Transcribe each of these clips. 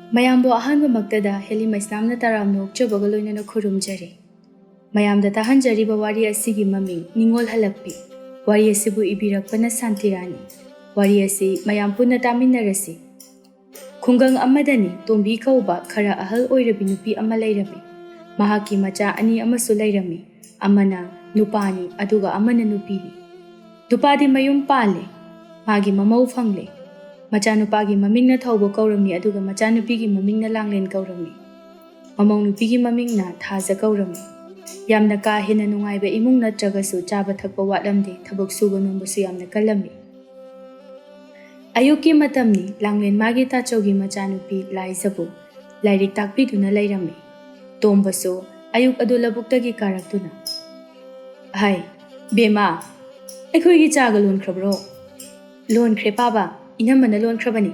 ꯃꯌꯥꯝꯕꯨ ꯑꯍꯥꯟꯕꯃꯛꯇꯗ ꯍꯦꯂꯤꯃꯩꯁꯅꯥꯝꯅ ꯇꯔꯥꯝꯅ ꯑꯣꯛꯆꯕꯒ ꯂꯣꯏꯅꯅ ꯈꯨꯔꯨꯝꯖꯔꯤ꯫ ꯃꯌꯥꯝꯗ ꯇꯥꯍꯟꯖꯔꯤꯕ ꯋꯥꯔꯤ ꯑꯁꯤꯒꯤ ꯃꯃꯤꯡ ꯅꯤꯡꯉꯣꯜ ꯍꯜꯂꯛꯄꯤ꯫ ꯋꯥꯔꯤ ꯑꯁꯤꯕꯨ ꯏꯕꯤꯔꯛꯄꯅ ꯁꯥꯟꯇꯤꯔꯥꯅꯤ꯫ ꯋꯥꯔꯤ ꯑꯁꯤ ꯃꯌꯥꯝ ꯄꯨꯟꯅ ꯇꯥꯃꯤꯟꯅꯔꯁꯤ꯫ ꯈꯨꯡꯒꯪ ꯑꯃꯗꯅꯤ ꯇꯣꯝꯕꯤ ꯀꯧꯕ ꯈꯔ ꯑꯍꯜ ꯑꯣꯏꯔꯕꯤ ꯅꯨꯄꯤ ꯑꯃ ꯂꯩꯔꯝꯃꯤ꯫ ꯃꯍꯥꯛꯀꯤ ꯃꯆꯥ ꯑꯅꯤ ꯑꯃꯁꯨ ꯂꯩꯔꯝꯃꯤ꯫ ꯑꯃꯅ ꯅꯨꯄꯥꯅꯤ ꯑꯗꯨꯒ ꯑꯃꯅ ꯅꯨꯄꯤꯅꯤ꯫ ꯅꯨꯄꯥꯗꯤ ꯃꯌꯨꯝ ꯄꯥꯜꯂꯦ, ꯃꯥꯒꯤ ꯃꯃꯧ ꯐꯪꯂꯦ꯫ ꯃꯆꯥꯅꯨꯄꯥꯒꯤ ꯃꯃꯤꯡꯅ ꯊꯧꯕ ꯀꯧꯔꯝꯃꯤ ꯑꯗꯨꯒ ꯃꯆꯥꯅꯨꯄꯤꯒꯤ ꯃꯃꯤꯡꯅ ꯂꯥꯡꯂꯦꯟ ꯀꯧꯔꯝꯃꯤ꯫ ꯃꯃꯧ ꯅꯨꯄꯤꯒꯤ ꯃꯃꯤꯡꯅ ꯊꯥꯖ ꯀꯧꯔꯝꯃꯤ꯫ ꯌꯥꯝꯅ ꯀꯥ ꯍꯦꯟꯅ ꯅꯨꯡꯉꯥꯏꯕ ꯏꯃꯨꯡ ꯅꯠꯇ꯭ꯔꯒꯁꯨ ꯆꯥꯕ ꯊꯛꯄ ꯋꯥꯠꯂꯝꯗꯦ, ꯊꯕꯛ ꯁꯨꯕ ꯅꯣꯝꯕꯁꯨ ꯌꯥꯝꯅ ꯀꯜꯂꯝꯃꯤ꯫ ꯑꯌꯨꯛꯀꯤ ꯃꯇꯝꯅꯤ, ꯂꯥꯡꯂꯦꯟ ꯃꯥꯒꯤ ꯇꯥꯆꯧꯒꯤ ꯃꯆꯥꯅꯨꯄꯤ ꯂꯥꯏꯖꯕꯨ ꯂꯥꯏꯔꯤꯛ ꯇꯥꯛꯄꯤꯗꯨꯅ ꯂꯩꯔꯝꯃꯤ꯫ ꯇꯣꯝꯕꯁꯨ ꯑꯌꯨꯛ ꯑꯗꯨ ꯂꯧꯕꯨꯛꯇꯒꯤ ꯀꯥꯔꯛꯇꯨꯅ, "ꯍꯥꯏ ꯕꯦꯝꯃ, ꯑꯩꯈꯣꯏꯒꯤ ꯆꯥꯒ ꯂꯣꯟꯈ꯭ꯔꯕ꯭ꯔꯣ?" "ꯂꯣꯟꯈ꯭ꯔꯦ ꯄꯥꯕ, ꯏꯅꯝꯃꯅ ꯂꯣꯟꯈ꯭ꯔꯕꯅꯤ꯫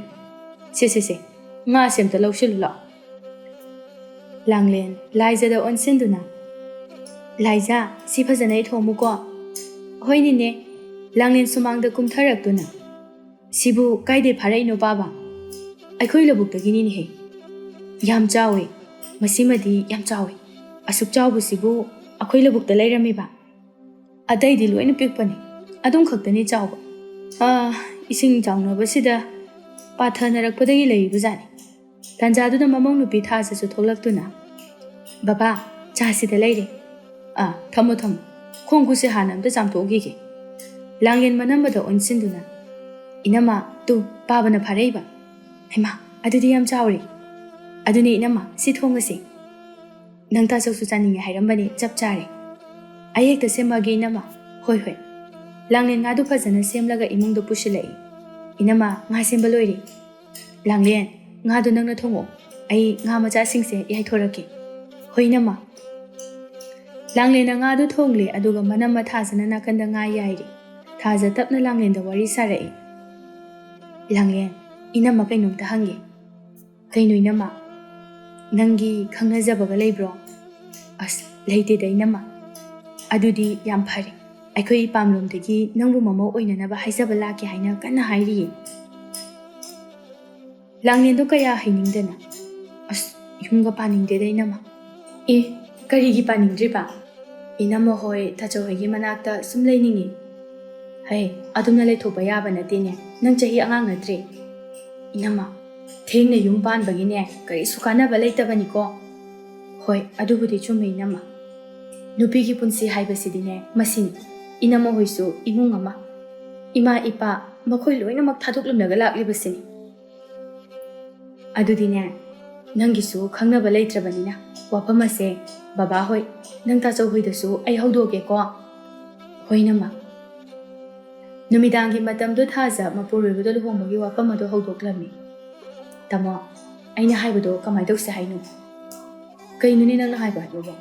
ꯁꯦ ꯉꯥ ꯁꯦꯝꯇ ꯂꯧꯁꯤꯜꯂꯨ ꯂꯥꯛꯑꯣ." ꯂꯥꯡꯂꯦꯟ ꯂꯥꯏꯖꯗ ꯑꯣꯟꯁꯤꯟꯗꯨꯅ, "ꯂꯥꯏꯖꯥ, ꯁꯤ ꯐꯖꯅ ꯊꯣꯡꯃꯨꯀꯣ." "ꯍꯣꯏ ꯅꯦꯅꯦ." ꯂꯥꯡꯂꯦꯟ ꯁꯨꯃꯥꯡꯗ ꯀꯨꯝꯊꯔꯛꯇꯨꯅ, "ꯁꯤꯕꯨ ꯀꯥꯏꯗꯩ ꯐꯥꯔꯛꯏꯅꯣ ꯄꯥꯕ?" "ꯑꯩꯈꯣꯏ ꯂꯧꯕꯨꯛꯇꯒꯤꯅꯤꯅꯦꯍꯦ." "ꯌꯥꯝ ꯆꯥꯎꯋꯦ, ꯃꯁꯤꯃꯗꯤ ꯌꯥꯝ ꯆꯥꯎꯋꯦ꯫ ꯑꯁꯨꯛ ꯆꯥꯎꯕꯁꯤꯕꯨ ꯑꯩꯈꯣꯏ ꯂꯧꯕꯨꯛꯇ ꯂꯩꯔꯝꯃꯤꯕ? ꯑꯇꯩꯗꯤ ꯂꯣꯏꯅ ꯄꯤꯛꯄꯅꯤ, ꯑꯗꯨꯝ ꯈꯛꯇꯅꯤ ꯆꯥꯎꯕ. ꯏꯁꯤꯡ ꯆꯥꯎꯅꯕꯁꯤꯗ ꯄꯥꯊꯅꯔꯛꯄꯗꯒꯤ ꯂꯩꯔꯤꯕꯖꯥꯠꯅꯤ." ꯇꯥꯟꯖꯥꯗꯨꯗ ꯃꯃꯧ ꯅꯨꯄꯤ ꯊꯥꯖꯁꯨ ꯊꯣꯛꯂꯛꯇꯨꯅ, "ꯕꯕꯥ, ꯆꯥꯁꯤꯗ ꯂꯩꯔꯦ." "ꯊꯝꯃꯣ, ꯈꯣꯡ ꯈꯨꯠꯁꯦ ꯍꯥꯟꯅ ꯑꯝꯇ ꯆꯥꯝꯊꯣꯛꯎꯈꯤꯒꯦ." ꯂꯥꯡꯂꯦꯟ ꯃꯅꯝꯕꯗ ꯑꯣꯟꯁꯤꯟꯗꯨꯅ, "ꯏꯅꯝꯃ, ꯇꯨ ꯄꯥꯕꯅ ꯐꯥꯔꯛꯏꯕ." "ꯍꯩꯃꯥ, ꯑꯗꯨꯗꯤ ꯌꯥꯝ ꯆꯥꯎꯔꯦ." "ꯑꯗꯨꯅꯦ ꯏꯅꯝꯃ, ꯁꯤ ꯊꯣꯡꯉꯁꯤ." "ꯅꯪ ꯇꯥꯆꯧꯁꯨ ꯆꯥꯅꯤꯡꯉꯦ ꯍꯥꯏꯔꯝꯕꯅꯤ, ꯆꯞ ꯆꯥꯔꯦ." "ꯑꯩ ꯍꯦꯛꯇ ꯁꯦꯝꯃꯒꯦ ꯏꯅꯝꯃ." "ꯍꯣꯏ." ꯂꯥꯡꯂꯦꯟ ꯉꯥꯗꯨ ꯐꯖꯅ ꯁꯦꯝꯂꯒ ꯏꯃꯨꯡꯗ ꯄꯨꯁꯤꯜꯂꯛꯏ꯫ "ꯏꯅꯝꯃ, ꯉꯥ ꯁꯦꯝꯕ ꯂꯣꯏꯔꯦ." "ꯂꯥꯡꯂꯦꯟ, ꯉꯥꯗꯨ ꯅꯪꯅ ꯊꯣꯡꯉꯛꯑꯣ, ꯑꯩ ꯉꯥ ꯃꯆꯥꯁꯤꯡꯁꯦ ꯌꯥꯏꯊꯣꯔꯛꯀꯦ." "ꯍꯣꯏ ꯏꯅꯝꯃ." ꯂꯥꯡꯂꯦꯟꯅ ꯉꯥꯗꯨ ꯊꯣꯡꯂꯦ ꯑꯗꯨꯒ ꯃꯅꯝꯃ ꯊꯥꯖꯅ ꯅꯥꯀꯟꯗ ꯉꯥ ꯌꯥꯏꯔꯤ꯫ ꯊꯥꯖ ꯇꯞꯅ ꯂꯥꯡꯂꯦꯟꯗ ꯋꯥꯔꯤ ꯁꯥꯔꯛꯏ꯫ "ꯂꯥꯡꯂꯦꯟ, ꯏꯅꯝꯃ ꯀꯩꯅꯣꯝꯇ ꯍꯪꯒꯦ." "ꯀꯩꯅꯣ ꯏꯅꯝꯃ?" "ꯅꯪꯒꯤ ꯈꯪꯅꯖꯕꯒ ꯂꯩꯕ꯭ꯔꯣ?" "ꯂꯩꯇꯦꯗ ꯏꯅꯝꯃ." "ꯑꯗꯨꯗꯤ ꯌꯥꯝ ꯐꯔꯦ, ꯑꯩꯈꯣꯏ ꯏꯄꯥꯝꯂꯣꯝꯗꯒꯤ ꯅꯪꯕꯨ ꯃꯃꯧ ꯑꯣꯏꯅꯅꯕ ꯍꯥꯏꯖꯕ ꯂꯥꯛꯀꯦ ꯍꯥꯏꯅ ꯀꯟꯅ ꯍꯥꯏꯔꯤꯌꯦ." ꯂꯥꯡꯂꯦꯟꯗꯣ ꯀꯌꯥ ꯍꯩꯅꯤꯡꯗꯅ, "ꯌꯨꯝꯒ ꯄꯥꯅꯤꯡꯗꯦꯗ ꯏꯅꯝꯃ." "ꯀꯔꯤꯒꯤ ꯄꯥꯅꯤꯡꯗ꯭ꯔꯤꯕ?" "ꯏꯅꯝꯃ ꯍꯣꯏ ꯇꯥꯆꯧ ꯍꯣꯏꯒꯤ ꯃꯅꯥꯛꯇ ꯁꯨꯝ ꯂꯩꯅꯤꯡꯉꯤ." "ꯑꯗꯨꯝꯅ ꯂꯩꯊꯣꯛꯄ ꯌꯥꯕ ꯅꯠꯇꯦꯅꯦ, ꯅꯪ ꯆꯍꯤ ꯑꯉꯥꯡ ꯅꯠꯇ꯭ꯔꯦ." "ꯏꯅꯝꯃ, ꯊꯦꯡꯅ ꯌꯨꯝ パꯟꯕꯒꯤꯅꯦ ꯀꯔꯤꯁꯨ ꯀꯥꯟꯅꯕ ꯂꯩꯇꯕꯅꯤꯀꯣ." "ꯍꯣꯏ, ꯑꯗꯨꯕꯨꯗꯤ ꯆꯨꯝꯃꯦ ꯏꯅꯝꯃ. ꯅꯨꯄꯤꯒꯤ ꯄꯨꯟꯁꯤ ꯍꯥꯏꯕꯁꯤꯗꯤꯅꯦ ꯃꯁꯤꯅꯤ. ꯏꯅꯝꯃ ꯍꯣꯏꯁꯨ ꯏꯃꯨꯡ ꯑꯃ, ꯏꯃꯥ ꯏꯄꯥ ꯃꯈꯣꯏ ꯂꯣꯏꯅꯃꯛ ꯊꯥꯗꯣꯛꯂꯝꯂꯒ ꯂꯥꯛꯂꯤꯕꯁꯤꯅꯤ." "ꯑꯗꯨꯗꯤꯅꯦ, ꯅꯪꯒꯤꯁꯨ ꯈꯪꯅꯕ ꯂꯩꯇ꯭ꯔꯕꯅꯤꯅ ꯋꯥꯐꯝ ꯑꯁꯦ ꯕꯕꯥ ꯍꯣꯏ, ꯅꯪ ꯇꯥꯆꯧ ꯍꯣꯏꯗꯁꯨ ꯑꯩ ꯍꯧꯗꯣꯛꯀꯦꯀꯣ." "ꯍꯣꯏ ꯏꯅꯝꯃ." ꯅꯨꯃꯤꯗꯥꯡꯒꯤ ꯃꯇꯝꯗꯨ ꯊꯥꯖ ꯃꯄꯨꯔꯣꯏꯕꯗ ꯂꯨꯍꯣꯡꯕꯒꯤ ꯋꯥꯐꯝ ꯑꯗꯨ ꯍꯧꯗꯣꯛꯂꯝꯃꯤ꯫ "ꯇꯥꯃꯣ, ꯑꯩꯅ ꯍꯥꯏꯕꯗꯣ ꯀꯃꯥꯏꯅ ꯇꯧꯁꯦ ꯍꯥꯏꯅꯣ?" "ꯀꯩꯅꯣꯅꯦ ꯅꯪꯅ ꯍꯥꯏꯕ ꯍꯥꯏꯕꯕꯣ?"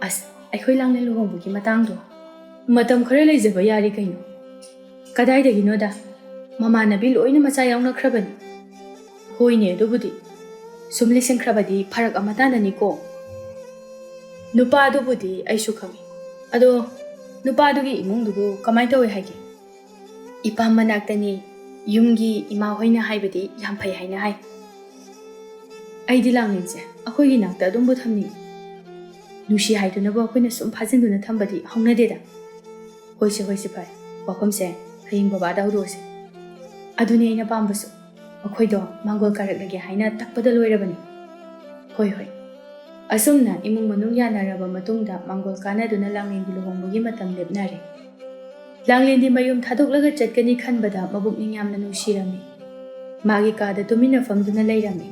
"ꯑꯩꯈꯣꯏ ꯂꯥꯡꯂꯦꯟ ꯂꯨꯍꯣꯡꯕꯒꯤ ꯃꯇꯥꯡꯗꯣ ꯃꯇꯝ ꯈꯔ ꯂꯩꯖꯕ ꯌꯥꯔꯤ ꯀꯩꯅꯣ." "ꯀꯗꯥꯏꯗꯒꯤꯅꯣꯗ, ꯃꯃꯥꯟꯅꯕꯤ ꯂꯣꯏꯅ ꯃꯆꯥ ꯌꯥꯎꯅꯈ꯭ꯔꯕꯅꯤ." "ꯍꯣꯏꯅꯦ ꯑꯗꯨꯕꯨꯗꯤ, ꯁꯨꯝ ꯂꯩꯁꯤꯟꯈ꯭ꯔꯕꯗꯤ ꯐꯔꯛ ꯑꯃꯇꯥꯅꯅꯤꯀꯣ." "ꯅꯨꯄꯥꯗꯨꯕꯨꯗꯤ ꯑꯩꯁꯨ ꯈꯪꯏ, ꯑꯗꯣ ꯅꯨꯄꯥꯗꯨꯒꯤ ꯏꯃꯨꯡꯗꯨꯕꯨ ꯀꯃꯥꯏꯅ ꯇꯧꯋꯦ ꯍꯥꯏꯒꯦ?" "ꯏꯄꯥꯝ ꯃꯅꯥꯛꯇꯅꯤ, ꯌꯨꯝꯒꯤ ꯏꯃꯥ ꯍꯣꯏꯅ ꯍꯥꯏꯕꯗꯤ ꯌꯥꯝ ꯐꯩ ꯍꯥꯏꯅ ꯍꯥꯏ." "ꯑꯩꯗꯤ ꯂꯥꯡꯂꯦꯟꯁꯦ ꯑꯩꯈꯣꯏꯒꯤ ꯅꯥꯛꯇ ꯑꯗꯨꯝꯕꯨ ꯊꯝꯅꯤꯡꯉꯤ. ꯅꯨꯡꯁꯤ ꯍꯥꯏꯗꯨꯅꯕꯨ ꯑꯩꯈꯣꯏꯅ ꯁꯨꯝ ꯐꯥꯖꯤꯟꯗꯨꯅ ꯊꯝꯕꯗꯤ ꯍꯧꯅꯗꯦꯗ." "ꯍꯣꯏꯁꯦ ꯐꯔꯦ, ꯋꯥꯐꯝꯁꯦ ꯍꯌꯦꯡ ꯕꯕꯥꯗ ꯍꯧꯗꯣꯛꯑꯁꯤ." "ꯑꯗꯨꯅꯦ ꯑꯩꯅ ꯄꯥꯝꯕꯁꯨ, ꯑꯩꯈꯣꯏꯗꯣ ꯃꯥꯡꯒꯣꯜ ꯀꯥꯔꯛꯂꯒꯦ ꯍꯥꯏꯅ ꯇꯛꯄꯗ ꯂꯣꯏꯔꯕꯅꯤ." "ꯍꯣꯏ." ꯑꯁꯨꯝꯅ ꯏꯃꯨꯡ ꯃꯅꯨꯡ ꯌꯥꯅꯔꯕ ꯃꯇꯨꯡꯗ ꯃꯥꯡꯒꯣꯜ ꯀꯥꯅꯗꯨꯅ ꯂꯥꯡꯂꯦꯟꯒꯤ ꯂꯨꯍꯣꯡꯕꯒꯤ ꯃꯇꯝ ꯂꯦꯞꯅꯔꯦ꯫ ꯂꯥꯡꯂꯦꯟꯗꯤ ꯃꯌꯨꯝ ꯊꯥꯗꯣꯛꯂꯒ ꯆꯠꯀꯅꯤ ꯈꯟꯕꯗ ꯃꯕꯨꯛꯅꯤꯡ ꯌꯥꯝꯅ ꯅꯨꯡꯁꯤꯔꯝꯃꯤ꯫ ꯃꯥꯒꯤ ꯀꯥꯗ ꯇꯨꯃꯤꯟꯅ ꯐꯝꯗꯨꯅ ꯂꯩꯔꯝꯃꯤ꯫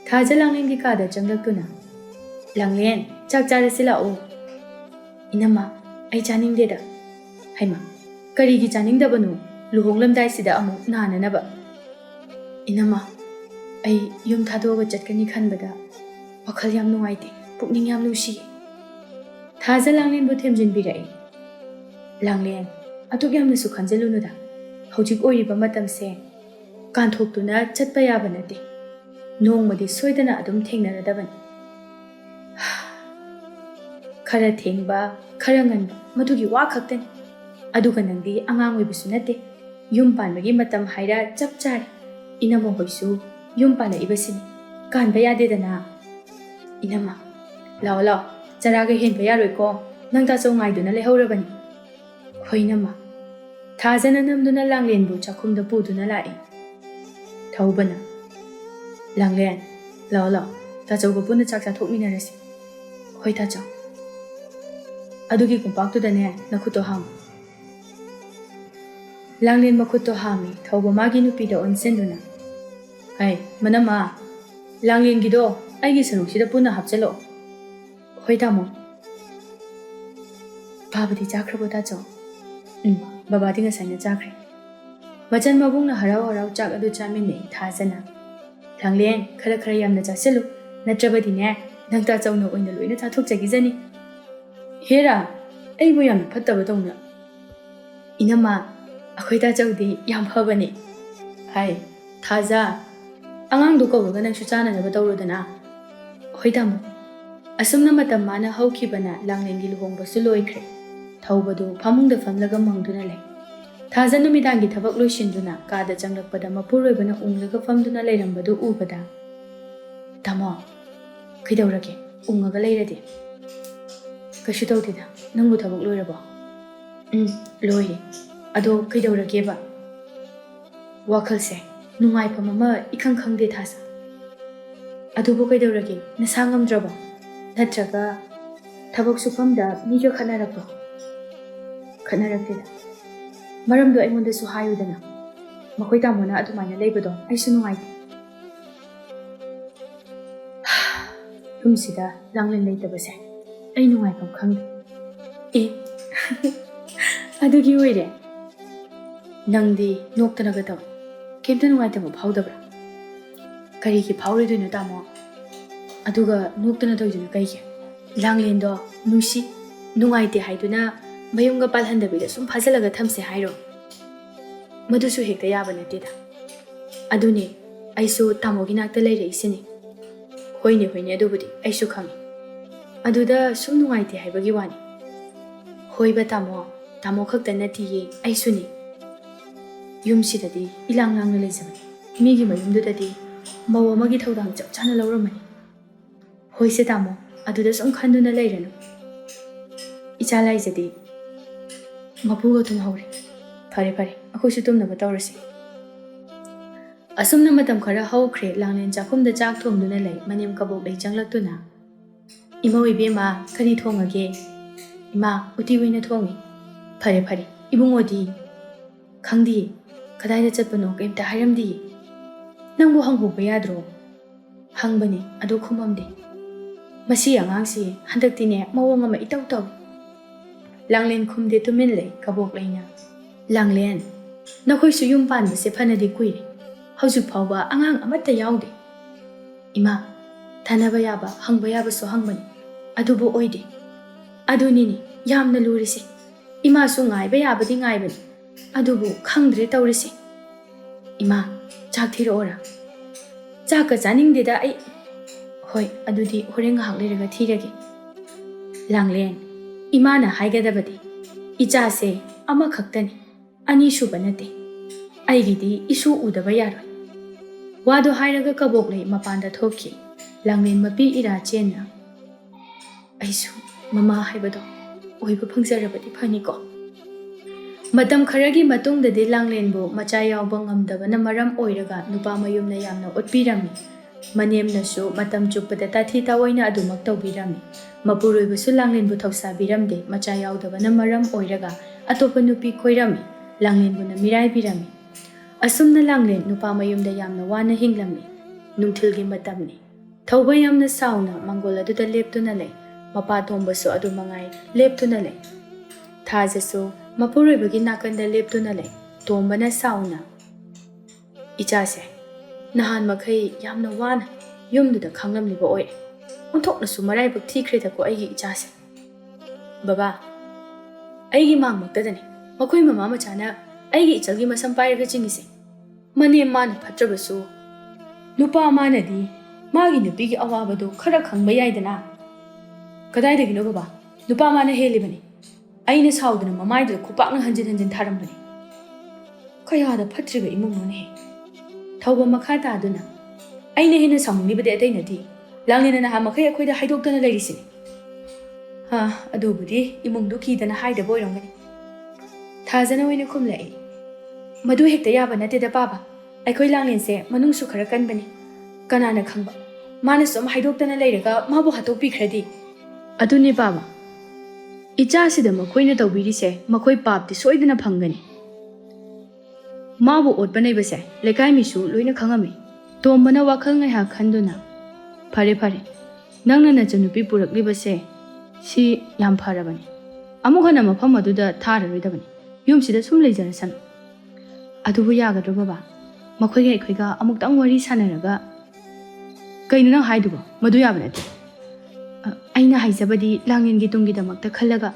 ꯊꯥꯖ ꯂꯥꯡꯂꯦꯟꯒꯤ ꯀꯥꯗ ꯆꯪꯂꯛꯇꯨꯅ, "ꯂꯥꯡꯂꯦꯟ, ꯆꯥꯛ ꯆꯥꯔꯁꯤ ꯂꯥꯛꯑꯣ." "ꯏꯅꯝꯃ, ꯑꯩ ꯆꯥꯅꯤꯡꯗꯦꯗ." "ꯍꯩꯃꯥ, ꯀꯔꯤꯒꯤ ꯆꯥꯅꯤꯡꯗꯕꯅꯣ, ꯂꯨꯍꯣꯡꯂꯝꯗꯥꯏꯁꯤꯗ ꯑꯃꯨꯛ ꯅꯥꯅꯅꯕ." "ꯏꯅꯝꯃ, ꯑꯩ ꯌꯨꯝ ꯊꯥꯗꯣꯛꯑꯒ ꯆꯠꯀꯅꯤ ꯈꯟꯕꯗ ꯋꯥꯈꯜ ꯌꯥꯝ ꯅꯨꯡꯉꯥꯏꯇꯦ, ꯄꯨꯛꯅꯤꯡ ꯌꯥꯝ ꯅꯨꯡꯁꯤꯌꯦ." ꯊꯥꯖ ꯂꯥꯡꯂꯦꯟꯕꯨ ꯊꯦꯝꯖꯤꯟꯕꯤꯔꯛꯏ꯫ "ꯂꯥꯡꯂꯦꯟ, ꯑꯗꯨꯛ ꯌꯥꯝꯅꯁꯨ ꯈꯟꯖꯤꯜꯂꯨꯅꯨꯗ. ꯍꯧꯖꯤꯛ ꯑꯣꯏꯔꯤꯕ ꯃꯇꯝꯁꯦ ꯀꯥꯟꯊꯣꯛꯇꯨꯅ ꯆꯠꯄ ꯌꯥꯕ ꯅꯠꯇꯦ. ꯅꯣꯡꯃꯗꯤ ꯁꯣꯏꯗꯅ ꯑꯗꯨꯝ ꯊꯦꯡꯅꯔꯗꯕꯅꯤ. ꯈꯔ ꯊꯦꯡꯕ, ꯈꯔ ꯉꯟꯕ, ꯃꯗꯨꯒꯤ ꯋꯥ ꯈꯛꯇꯅꯤ. ꯑꯗꯨꯒ ꯅꯪꯗꯤ ꯑꯉꯥꯡ ꯑꯣꯏꯕꯁꯨ ꯅꯠꯇꯦ. ꯌꯨꯝ ꯄꯥꯟꯕꯒꯤ ꯃꯇꯝ ꯍꯥꯏꯔ ꯆꯞ ꯆꯥꯔꯦ. ꯏꯅꯝꯃ ꯍꯣꯏꯁꯨ ꯌꯨꯝ ꯄꯥꯜꯂꯛꯏꯕꯁꯤꯅꯤ. ꯀꯥꯟꯕ ꯌꯥꯗꯦꯗꯅ ꯏꯅꯝꯃ ꯂꯥꯛꯑꯣ ꯂꯥꯛꯑꯣ ꯆꯔꯥꯒ ꯍꯦꯟꯕ ꯌꯥꯔꯣꯏꯀꯣ ꯅꯪ ꯇꯥꯆꯧ ꯉꯥꯏꯗꯨꯅ ꯂꯩꯍꯧꯔꯕꯅꯤ ꯍꯣꯏ ꯏꯅꯝꯃ ꯊꯥꯖꯅ ꯅꯝꯗꯨꯅ ꯂꯥꯡꯂꯦꯟꯕꯨ ꯆꯥꯛꯈꯨꯝꯗ ꯄꯨꯗꯨꯅ ꯂꯥꯛꯏ ꯊꯧꯕꯅ ꯂꯥꯡꯂꯦꯟ ꯂꯥꯛꯑꯣ ꯂꯥꯛꯑꯣ ꯇꯥꯆꯧꯒ ꯄꯨꯟꯅ ꯆꯥꯛ ꯆꯥꯊꯣꯛꯃꯤꯟꯅꯔꯁꯤ ꯍꯣꯏ ꯇꯥꯆꯧ ꯑꯗꯨꯒꯤ ꯀꯣꯝꯄꯥꯛꯇꯨꯗꯅꯦ ꯅꯈꯨꯠꯇꯣ ꯍꯥꯝꯃꯨ ꯂꯥꯡꯂꯦꯟ ꯃꯈꯨꯠꯇꯣ ꯍꯥꯝꯃꯤ ꯊꯧꯕ ꯃꯥꯒꯤ ꯅꯨꯄꯤꯗ ꯑꯣꯟꯁꯤꯟꯗꯨꯅ ꯍꯩ ꯃꯅꯝꯃ ꯂꯥꯡꯂꯦꯟꯒꯤꯗꯣ ꯑꯩꯒꯤ ꯁꯔꯨꯛꯁꯤꯗ ꯄꯨꯟꯅ ꯍꯥꯞꯆꯜꯂꯛꯑꯣ ꯍꯣꯏ ꯇꯥꯃꯣ ꯕꯥꯕꯗꯤ ꯆꯥꯈ꯭ꯔꯕꯣ ꯇꯥꯆꯧ ꯕꯕꯥꯗꯤ ꯉꯁꯥꯏꯅ ꯆꯥꯈ꯭ꯔꯦ ꯃꯆꯟ ꯃꯕꯨꯡꯅ ꯍꯔꯥꯎ ꯍꯔꯥꯎ ꯆꯥꯛ ꯑꯗꯨ ꯆꯥꯃꯤꯟꯅꯩ ꯊꯥꯖꯅ ꯂꯥꯡꯂꯦꯟ ꯈꯔ ꯈꯔ ꯌꯥꯝꯅ ꯆꯥꯁꯤꯜꯂꯨ ꯅꯠꯇ꯭ꯔꯕꯗꯤꯅꯦ ꯅꯪ ꯇꯥꯆꯧꯅ ꯑꯣꯏꯅ ꯂꯣꯏꯅ ꯆꯥꯊꯣꯛꯆꯈꯤꯖꯅꯤ ꯍꯦꯔꯥ ꯑꯩꯕꯨ ꯌꯥꯝꯅ ꯐꯠꯇꯕ ꯇꯧꯅ ꯏꯅꯝꯃ ꯑꯩꯈꯣꯏ ꯇꯥꯆꯧꯗꯤ ꯌꯥꯝ ꯐꯕꯅꯤ ꯍꯥꯏ ꯊꯥꯖ ꯑꯉꯥꯡꯗꯣ ꯀꯧꯔꯒ ꯅꯪꯁꯨ ꯆꯥꯅꯅꯕ ꯇꯧꯔꯣꯗꯅ ꯍꯣꯏ ꯇꯥꯃꯣ ꯑꯁꯨꯝꯅ ꯃꯇꯝ ꯃꯥꯅ ꯍꯧꯈꯤꯕꯅ ꯂꯥꯡꯂꯦꯟꯒꯤ ꯂꯨꯍꯣꯡꯕꯁꯨ ꯂꯣꯏꯈ꯭ꯔꯦ ꯊꯧꯕꯗꯨ ꯐꯃꯨꯡꯗ ꯐꯝꯂꯒ ꯃꯪꯗꯨꯅ ꯂꯩ ꯊꯥꯖ ꯅꯨꯃꯤꯗꯥꯡꯒꯤ ꯊꯕꯛ ꯂꯣꯏꯁꯤꯟꯗꯨꯅ ꯀꯥꯗ ꯆꯪꯂꯛꯄꯗ ꯃꯄꯨꯔꯣꯏꯕꯅ ꯎꯡꯂꯒ ꯐꯝꯗꯨꯅ ꯂꯩꯔꯝꯕꯗꯨ ꯎꯕꯗ ꯇꯥꯃꯣ ꯀꯩꯗꯧꯔꯒꯦ ꯎꯡꯉꯒ ꯂꯩꯔꯗꯤ ꯀꯩꯁꯨ ꯇꯧꯗꯦꯗ ꯅꯪꯕꯨ ꯊꯕꯛ ꯂꯣꯏꯔꯕꯣ ꯂꯣꯏꯔꯦ ꯑꯗꯣ ꯀꯩꯗꯧꯔꯒꯦꯕ ꯋꯥꯈꯜꯁꯦ ꯅꯨꯡꯉꯥꯏꯐꯝ ꯑꯃ ꯏꯈꯪ ꯈꯪꯗꯦ ꯊꯥꯖ ꯑꯗꯨꯕꯨ ꯀꯩꯗꯧꯔꯒꯦ ꯅꯁꯥ ꯉꯝꯗ꯭ꯔꯕꯣ ꯅꯠꯇ꯭ꯔꯒ ꯊꯕꯛ ꯁꯨꯐꯝꯗ ꯃꯤꯒ ꯈꯠꯅꯔꯛꯄ꯭ꯔꯣ ꯈꯠꯅꯔꯛꯇꯦꯗ ꯃꯔꯝꯗꯣ ꯑꯩꯉꯣꯟꯗꯁꯨ ꯍꯥꯏꯌꯨꯗꯅ ꯃꯈꯣꯏ ꯇꯥꯃꯣꯅ ꯑꯗꯨꯃꯥꯏꯅ ꯂꯩꯕꯗꯣ ꯑꯩꯁꯨ ꯅꯨꯡꯉꯥꯏꯇꯦ ꯌꯨꯝꯁꯤꯗ ꯂꯥꯡꯂꯦꯟ ꯂꯩꯇꯕꯁꯦ ꯑꯩ ꯅꯨꯡꯉꯥꯏꯐꯝ ꯈꯪꯗꯦ ꯑꯦ ꯑꯗꯨꯒꯤ ꯑꯣꯏꯔꯦ ꯅꯪꯗꯤ ꯅꯣꯛꯇꯅꯒ ꯇꯧ ꯀꯩꯝꯇ ꯅꯨꯡꯉꯥꯏꯇꯕ ꯐꯥꯎꯗꯕ꯭ꯔꯥ ꯀꯔꯤꯒꯤ ꯐꯥꯎꯔꯣꯏꯗꯣꯏꯅꯣ ꯇꯥꯃꯣ ꯑꯗꯨꯒ ꯅꯣꯛꯇꯅ ꯇꯧꯗꯨꯅ ꯀꯩꯒꯤ ꯂꯥꯡꯂꯦꯟꯗꯣ ꯅꯨꯡꯁꯤ ꯅꯨꯡꯉꯥꯏꯇꯦ ꯍꯥꯏꯗꯨꯅ ꯃꯌꯨꯝꯒ ꯄꯥꯜꯍꯟꯗꯕꯤꯗ ꯁꯨꯝ ꯐꯥꯖꯤꯜꯂꯒ ꯊꯝꯁꯦ ꯍꯥꯏꯔꯣ ꯃꯗꯨꯁꯨ ꯍꯦꯛꯇ ꯌꯥꯕ ꯅꯠꯇꯦꯗ ꯑꯗꯨꯅꯦ ꯑꯩꯁꯨ ꯇꯥꯃꯣꯒꯤ ꯅꯥꯛꯇ ꯂꯩꯔꯛꯏꯁꯤꯅꯤ ꯍꯣꯏꯅꯦ ꯍꯣꯏꯅꯦ ꯑꯗꯨꯕꯨꯗꯤ ꯑꯩꯁꯨ ꯈꯪꯉꯤ ꯑꯗꯨꯗ ꯁꯨꯝ ꯅꯨꯡꯉꯥꯏꯇꯦ ꯍꯥꯏꯕꯒꯤ ꯋꯥꯅꯤ ꯍꯣꯏꯕ ꯇꯥꯃꯣ ꯈꯛꯇ ꯅꯠꯇꯤꯌꯦ ꯑꯩꯁꯨꯅꯤ ꯌꯨꯝꯁꯤꯗꯗꯤ ꯏꯂꯥꯡ ꯂꯥꯡꯅ ꯂꯩꯖꯕꯅꯤ ꯃꯤꯒꯤ ꯃꯌꯨꯝꯗꯨꯗꯗꯤ ꯃꯧ ꯑꯃꯒꯤ ꯊꯧꯗꯥꯡ ꯆꯞ ꯆꯥꯅ ꯂꯧꯔꯝꯃꯅꯤ ꯍꯣꯏꯁꯦ ꯇꯥꯃꯣ ꯑꯗꯨꯗ ꯁꯨꯝ ꯈꯟꯗꯨꯅ ꯂꯩꯔꯅꯨ ꯏꯆꯥ ꯂꯥꯏꯖꯗꯤ ꯃꯄꯨꯒ ꯇꯨꯝꯍꯧꯔꯦ ꯐꯔꯦ ꯐꯔꯦ ꯑꯩꯈꯣꯏꯁꯨ ꯇꯨꯝꯅꯕ ꯇꯧꯔꯁꯤ ꯑꯁꯨꯝꯅ ꯃꯇꯝ ꯈꯔ ꯍꯧꯈ꯭ꯔꯦ ꯂꯥꯡꯂꯦꯟ ꯆꯥꯛꯈꯨꯝꯗ ꯆꯥꯛ ꯊꯣꯡꯗꯨꯅ ꯂꯩ ꯃꯅꯦꯝ ꯀꯕꯣꯛꯂꯩ ꯆꯪꯂꯛꯇꯨꯅ ꯏꯃꯧ ꯏꯕꯦꯝꯃ ꯀꯔꯤ ꯊꯣꯡꯉꯒꯦ ꯏꯃꯥ ꯎꯇꯤ ꯑꯣꯏꯅ ꯊꯣꯡꯉꯤ ꯐꯔꯦ ꯐꯔꯦ ꯏꯕꯨꯡꯉꯣꯗꯤ ꯈꯪꯗꯤꯌꯦ ꯀꯗꯥꯏꯗ ꯆꯠꯄꯅꯣ ꯀꯩꯝꯇ ꯍꯥꯏꯔꯝꯗꯤꯌꯦ ꯅꯪꯕꯨ ꯍꯪꯍꯧꯕ ꯌꯥꯗ꯭ꯔꯣ ꯍꯪꯕꯅꯤ ꯑꯗꯨ ꯈꯨꯝꯃꯝꯗꯦ ꯃꯁꯤ ꯑꯉꯥꯡꯁꯤ ꯍꯟꯗꯛꯇꯤꯅꯦ ꯃꯑꯣꯡ ꯑꯃ ꯏꯇꯧ ꯇꯧꯏ ꯂꯥꯡꯂꯦꯟ ꯈꯨꯝꯗꯦ ꯇꯨꯃꯤꯟ ꯂꯩ ꯀꯕꯣꯛꯂꯩꯅ ꯂꯥꯡꯂꯦꯟ ꯅꯈꯣꯏꯁꯨ ꯌꯨꯝ ꯄꯥꯟꯕꯁꯦ ꯐꯅꯗꯤ ꯀꯨꯏꯔꯦ ꯍꯧꯖꯤꯛ ꯐꯥꯎꯕ ꯑꯉꯥꯡ ꯑꯃꯠꯇ ꯌꯥꯎꯗꯦ ꯏꯃꯥ ꯊꯥꯅꯕ ꯌꯥꯕ ꯍꯪꯕ ꯌꯥꯕꯁꯨ ꯍꯪꯕꯅꯤ ꯑꯗꯨꯕꯨ ꯑꯣꯏꯗꯦ ꯑꯗꯨꯅꯤꯅꯦ ꯌꯥꯝꯅ ꯂꯨꯔꯤꯁꯦ ꯏꯃꯥꯁꯨ ꯉꯥꯏꯕ ꯌꯥꯕꯗꯤ ꯉꯥꯏꯕꯅꯤ ꯑꯗꯨꯕꯨ ꯈꯪꯗ꯭ꯔꯦ ꯇꯧꯔꯤꯁꯦ ꯏꯃꯥ ꯆꯥꯛ ꯊꯤꯔꯛꯑꯣꯔꯥ ꯆꯥꯛꯀ ꯆꯥꯅꯤꯡꯗꯦꯗ ꯑꯩ ꯍꯣꯏ ꯑꯗꯨꯗꯤ ꯍꯣꯔꯦꯟ ꯉꯥꯏꯍꯥꯛ ꯂꯩꯔꯒ ꯊꯤꯔꯒꯦ ꯂꯥꯡꯂꯦꯟ ꯏꯃꯥꯅ ꯍꯥꯏꯒꯗꯕꯗꯤ ꯏꯆꯥꯁꯦ ꯑꯃꯈꯛꯇꯅꯤ ꯑꯅꯤꯁꯨꯕ ꯅꯠꯇꯦ ꯑꯩꯒꯤꯗꯤ ꯏꯁꯨ ꯎꯗꯕ ꯌꯥꯔꯣꯏ ꯋꯥꯗꯣ ꯍꯥꯏꯔꯒ ꯀꯕꯣꯛꯂꯩ ꯃꯄꯥꯟꯗ ꯊꯣꯛꯈꯤ ꯂꯥꯡꯂꯦꯟ ꯃꯄꯤ ꯏꯔꯥ ꯆꯦꯟꯅ ꯑꯩꯁꯨ ꯃꯃꯥ ꯍꯥꯏꯕꯗꯣ ꯑꯣꯏꯕ ꯐꯪꯖꯔꯕꯗꯤ ꯐꯅꯤꯀꯣ ꯃꯇꯝ ꯈꯔꯒꯤ ꯃꯇꯨꯡꯗꯗꯤ ꯂꯥꯡꯂꯦꯟꯕꯨ ꯃꯆꯥ ꯌꯥꯎꯕ ꯉꯝꯗꯕꯅ ꯃꯔꯝ ꯑꯣꯏꯔꯒ ꯅꯨꯄꯥ ꯃꯌꯨꯝꯅ ꯌꯥꯝꯅ ꯑꯣꯠꯄꯤꯔꯝꯃꯤ ꯃꯅꯦꯝꯅꯁꯨ ꯃꯇꯝ ꯆꯨꯞꯄꯗ ꯇꯥꯊꯤ ꯇꯥꯑꯣꯏꯅ ꯑꯗꯨꯃꯛ ꯇꯧꯕꯤꯔꯝꯃꯤ ꯃꯄꯨꯔꯣꯏꯕꯁꯨ ꯂꯥꯡꯂꯦꯟꯕꯨ ꯊꯧꯁꯥꯕꯤꯔꯝꯗꯦ ꯃꯆꯥ ꯌꯥꯎꯗꯕꯅ ꯃꯔꯝ ꯑꯣꯏꯔꯒ ꯑꯇꯣꯞꯄ ꯅꯨꯄꯤ ꯀꯣꯏꯔꯝꯃꯤ ꯂꯥꯡꯂꯦꯟꯕꯨꯅ ꯃꯤꯔꯥꯏꯕꯤꯔꯝꯃꯤ ꯑꯁꯨꯝꯅ ꯂꯥꯡꯂꯦꯟ ꯅꯨꯄꯥ ꯃꯌꯨꯝꯗ ꯌꯥꯝꯅ ꯋꯥꯅ ꯍꯤꯡꯂꯝꯃꯤ ꯅꯨꯡꯊꯤꯜꯒꯤ ꯃꯇꯝꯅꯤ ꯊꯧꯕ ꯌꯥꯝꯅ ꯁꯥꯎꯅ ꯃꯪꯒꯣꯜ ꯑꯗꯨꯗ ꯂꯦꯞꯇꯨꯅ ꯂꯩ ꯃꯄꯥꯇꯣꯟꯕꯁꯨ ꯑꯗꯨ ꯃꯉꯥꯏ ꯂꯦꯞꯇꯨꯅ ꯂꯩ ꯊꯥꯖꯁꯨ ꯃꯄꯨꯔꯣꯏꯕꯒꯤ ꯅꯥꯀꯟꯗ ꯂꯦꯞꯇꯨꯅ ꯂꯩ ꯇꯣꯝꯕꯅ ꯁꯥꯎꯅ ꯏꯆꯥꯁꯦ ꯅꯍꯥꯟ ꯃꯈꯩ ꯌꯥꯝꯅ ꯋꯥꯅ ꯌꯨꯝꯗꯨꯗ ꯈꯪꯂꯝꯂꯤꯕ ꯑꯣꯏꯔꯦ ꯑꯣꯟꯊꯣꯛꯅꯁꯨ ꯃꯔꯥꯏꯕꯛ ꯊꯤꯈ꯭ꯔꯦꯗꯀꯣ ꯑꯩꯒꯤ ꯏꯆꯥꯁꯦ ꯕꯕꯥ ꯑꯩꯒꯤ ꯃꯥꯡꯃꯛꯇꯗꯅꯤ ꯃꯈꯣꯏ ꯃꯃꯥ ꯃꯆꯥꯅ ꯑꯩꯒꯤ ꯏꯆꯜꯒꯤ ꯃꯁꯝ ꯄꯥꯏꯔꯒ ꯆꯤꯡꯉꯤꯁꯦ ꯃꯅꯦꯝ ꯃꯥꯅ ꯐꯠꯇ꯭ꯔꯕꯁꯨ ꯅꯨꯄꯥ ꯃꯥꯅꯗꯤ ꯃꯥꯒꯤ ꯅꯨꯄꯤꯒꯤ ꯑꯋꯥꯕꯗꯨ ꯈꯔ ꯈꯪꯕ ꯌꯥꯏꯗꯅ ꯀꯗꯥꯏꯗꯒꯤꯅꯣ ꯕꯕꯥ ꯅꯨꯄꯥ ꯃꯥꯅ ꯍꯦꯜꯂꯤꯕꯅꯤ ꯑꯩꯅ ꯁꯥꯎꯗꯨꯅ ꯃꯃꯥꯏꯗꯨꯗ ꯈꯨꯄꯥꯛꯅ ꯍꯟꯖꯤꯟ ꯍꯟꯖꯤನ್ ꯊꯥꯔꯝꯕꯅꯤ ꯀꯌꯥꯗ ꯐꯠꯇ꯭ꯔꯤꯕ ꯏꯃꯨꯡꯅꯣꯅꯦꯍꯦ ꯊꯧꯕ ꯃꯈꯥ ꯇꯥꯗꯨꯅ ꯑꯩꯅ ꯍꯦꯟꯅ ꯁꯥꯎꯅꯤꯡꯂꯤꯕꯗꯤ ꯑꯇꯩ ꯅꯠꯇꯦ ꯂꯥꯡꯂꯦꯟꯅ ꯅꯍꯥꯟ ꯃꯈꯩ ꯑꯩꯈꯣꯏꯗ ꯍꯥꯏꯗꯣꯛꯇꯅ ꯂꯩꯔꯤꯁꯤꯅꯤ ꯑꯗꯨꯕꯨꯗꯤ ꯏꯃꯨꯡꯗꯨ ꯀꯤꯗꯅ ꯍꯥꯏꯗꯕ ꯑꯣꯏꯔꯝꯒꯅꯤ ꯊꯥꯖꯅ ꯑꯣꯏꯅ ꯈꯨꯝꯂꯛꯏ ꯃꯗꯨ ꯍꯦꯛꯇ ꯌꯥꯕ ꯅꯠꯇꯦꯗ ꯄꯥꯕ ꯑꯩꯈꯣꯏ ꯂꯥꯡꯂꯦꯟꯁꯦ ꯃꯅꯨꯡꯁꯨ ꯈꯔ ꯀꯟꯕꯅꯤ ꯀꯅꯥꯅ ꯈꯪꯕ ꯃꯥꯅ ꯁꯨꯝ ꯍꯥꯏꯗꯣꯛꯇꯅ ꯂꯩꯔꯒ ꯃꯥꯕꯨ ꯍꯥꯠꯇꯣꯛꯄꯤꯈ꯭ꯔꯗꯤ ꯑꯗꯨꯅꯦ ꯄꯥꯕ ꯏꯆꯥꯁꯤꯗ ꯃꯈꯣꯏꯅ ꯇꯧꯕꯤꯔꯤꯁꯦ ꯃꯈꯣꯏ ꯄꯥꯞꯇꯤ ꯁꯣꯏꯗꯅ ꯐꯪꯒꯅꯤ ꯃꯥꯕꯨ ꯑꯣꯠꯄ ꯅꯩꯕꯁꯦ ꯂꯩꯀꯥꯏ ꯃꯤꯁꯨ ꯂꯣꯏꯅ ꯈꯪꯉꯝꯃꯤ ꯇꯣꯝꯕꯅ ꯋꯥꯈꯜ ꯉꯥꯏꯍꯥꯛ ꯈꯟꯗꯨꯅ ꯐꯔꯦ ꯐꯔꯦ ꯅꯪꯅ ꯅꯆꯟꯅꯨꯄꯤ ꯄꯨꯔꯛꯂꯤꯕꯁꯦ ꯁꯤ ꯌꯥꯝ ꯐꯔꯕꯅꯤ ꯑꯃꯨꯛ ꯍꯟꯅ ꯃꯐꯝ ꯑꯗꯨꯗ ꯊꯥꯔꯔꯣꯏꯗꯕꯅꯤ ꯌꯨꯝꯁꯤꯗ ꯁꯨꯝ ꯂꯩꯖꯔꯁꯅꯨ ꯑꯗꯨꯕꯨ ꯌꯥꯒꯗ꯭ꯔꯣ ꯕꯕꯥ ꯃꯈꯣꯏꯒ ꯑꯩꯈꯣꯏꯒ ꯑꯃꯨꯛꯇꯪ ꯋꯥꯔꯤ ꯁꯥꯟꯅꯔꯒ ꯀꯩꯅꯣ ꯅꯪ ꯍꯥꯏꯗꯨꯕꯣ ꯃꯗꯨ ꯌꯥꯕ ꯅꯠꯇꯦ ꯑꯩꯅ ꯍꯥꯏꯖꯕꯗꯤ ꯂꯥꯡꯂꯦꯟꯒꯤ ꯇꯨꯡꯒꯤꯗꯃꯛꯇ ꯈꯜꯂꯒ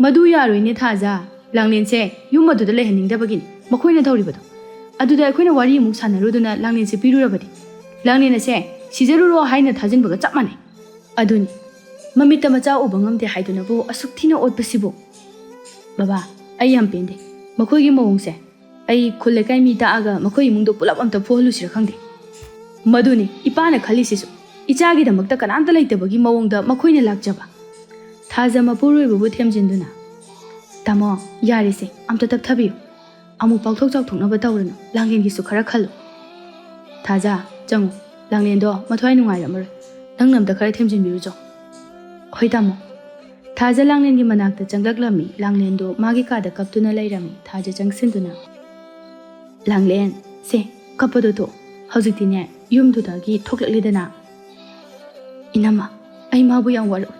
ꯃꯗꯨ ꯌꯥꯔꯣꯏꯅꯦ ꯊꯥꯖ ꯂꯥꯡꯂꯦꯟꯁꯦ ꯌꯨꯝ ꯑꯗꯨꯗ ꯂꯩꯍꯟꯅꯤꯡꯗꯕꯒꯤꯅꯤ ꯃꯈꯣꯏꯅ ꯇꯧꯔꯤꯕꯗꯣ ꯑꯗꯨꯗ ꯑꯩꯈꯣꯏꯅ ꯋꯥꯔꯤ ꯑꯃꯨꯛ ꯁꯥꯟꯅꯔꯨꯗꯨꯅ ꯂꯥꯡꯂꯦꯟꯁꯦ ꯄꯤꯔꯨꯔꯕꯗꯤ ꯂꯥꯡꯂꯦꯟ ꯑꯁꯦ ꯁꯤꯖꯔꯨꯔꯣ ꯍꯥꯏꯅ ꯊꯥꯖꯤꯟꯕꯒ ꯆꯞ ꯃꯥꯟꯅꯩ ꯑꯗꯨꯅꯤ ꯃꯃꯤꯠꯇ ꯃꯆꯥ ꯎꯕ ꯉꯝꯗꯦ ꯍꯥꯏꯗꯨꯅꯕꯨ ꯑꯁꯨꯛ ꯊꯤꯅ ꯑꯣꯠꯄꯁꯤꯕꯨ ꯕꯕꯥ ꯑꯩ ꯌꯥꯝ ꯄꯦꯟꯗꯦ ꯃꯈꯣꯏꯒꯤ ꯃꯑꯣꯡꯁꯦ ꯑꯩ ꯈꯨꯜ ꯂꯩꯀꯥꯏ ꯃꯤ ꯇꯥꯛꯑꯒ ꯃꯈꯣꯏ ꯏꯃꯨꯡꯗꯣ ꯄꯨꯂꯞ ꯑꯝꯇ ꯐꯨꯍꯜꯂꯨꯁꯤꯔ ꯈꯪꯗꯦ ꯃꯗꯨꯅꯤ ꯏꯄꯥꯅ ꯈꯜꯂꯤꯁꯤꯁꯨ ꯏꯆꯥꯒꯤꯗꯃꯛꯇ ꯀꯅꯥꯝꯇ ꯂꯩꯇꯕꯒꯤ ꯃꯑꯣꯡꯗ ꯃꯈꯣꯏꯅ ꯂꯥꯛꯆꯕ ꯊꯥꯖ ꯃꯄꯨꯔꯣꯏꯕꯕꯨ ꯊꯦꯝꯖꯤꯟꯗꯨꯅ ꯇꯥꯃꯣ ꯌꯥꯔꯤꯁꯦ ꯑꯝꯇ ꯇꯞꯊꯕꯤꯌꯨ ꯑꯃꯨꯛ ꯄꯥꯎꯊꯣꯛ ꯆꯥꯎꯊꯣꯛꯅꯕ ꯇꯧꯔꯅꯨ ꯂꯥꯡꯂꯦꯟꯒꯤꯁꯨ ꯈꯔ ꯈꯜꯂꯨ ꯊꯥꯖ ꯆꯪꯉꯨ ꯂꯥꯡꯂꯦꯟꯗꯣ ꯃꯊ꯭ꯋꯥꯏ ꯅꯨꯡꯉꯥꯏꯔꯝꯃꯔꯣꯏ ꯅꯪꯅ ꯑꯝꯇ ꯈꯔ ꯊꯦꯝꯖꯤꯟꯕꯤꯔꯨꯆꯣ ꯍꯣꯏ ꯇꯥꯃꯣ ꯊꯥꯖ ꯂꯥꯡꯂꯦꯟꯒꯤ ꯃꯅꯥꯛꯇ ꯆꯪꯂꯛꯂꯝꯃꯤ ꯂꯥꯡꯂꯦꯟꯗꯣ ꯃꯥꯒꯤ ꯀꯥꯗ ꯀꯞꯇꯨꯅ ꯂꯩꯔꯝꯃꯤ ꯊꯥꯖ ꯆꯪꯁꯤꯟꯗꯨꯅ ꯂꯥꯡꯂꯦꯟ ꯁꯦ ꯀꯞꯄꯗꯣ ꯇꯣꯛ ꯍꯧꯖꯤꯛꯇꯤꯅꯦ ꯌꯨꯝꯗꯨꯗꯒꯤ ꯊꯣꯛꯂꯛꯂꯤꯗꯅ ꯏꯅꯝꯃ ꯑꯩ ꯃꯥꯕꯨ ꯌꯥꯝ ꯋꯥꯔꯛꯎ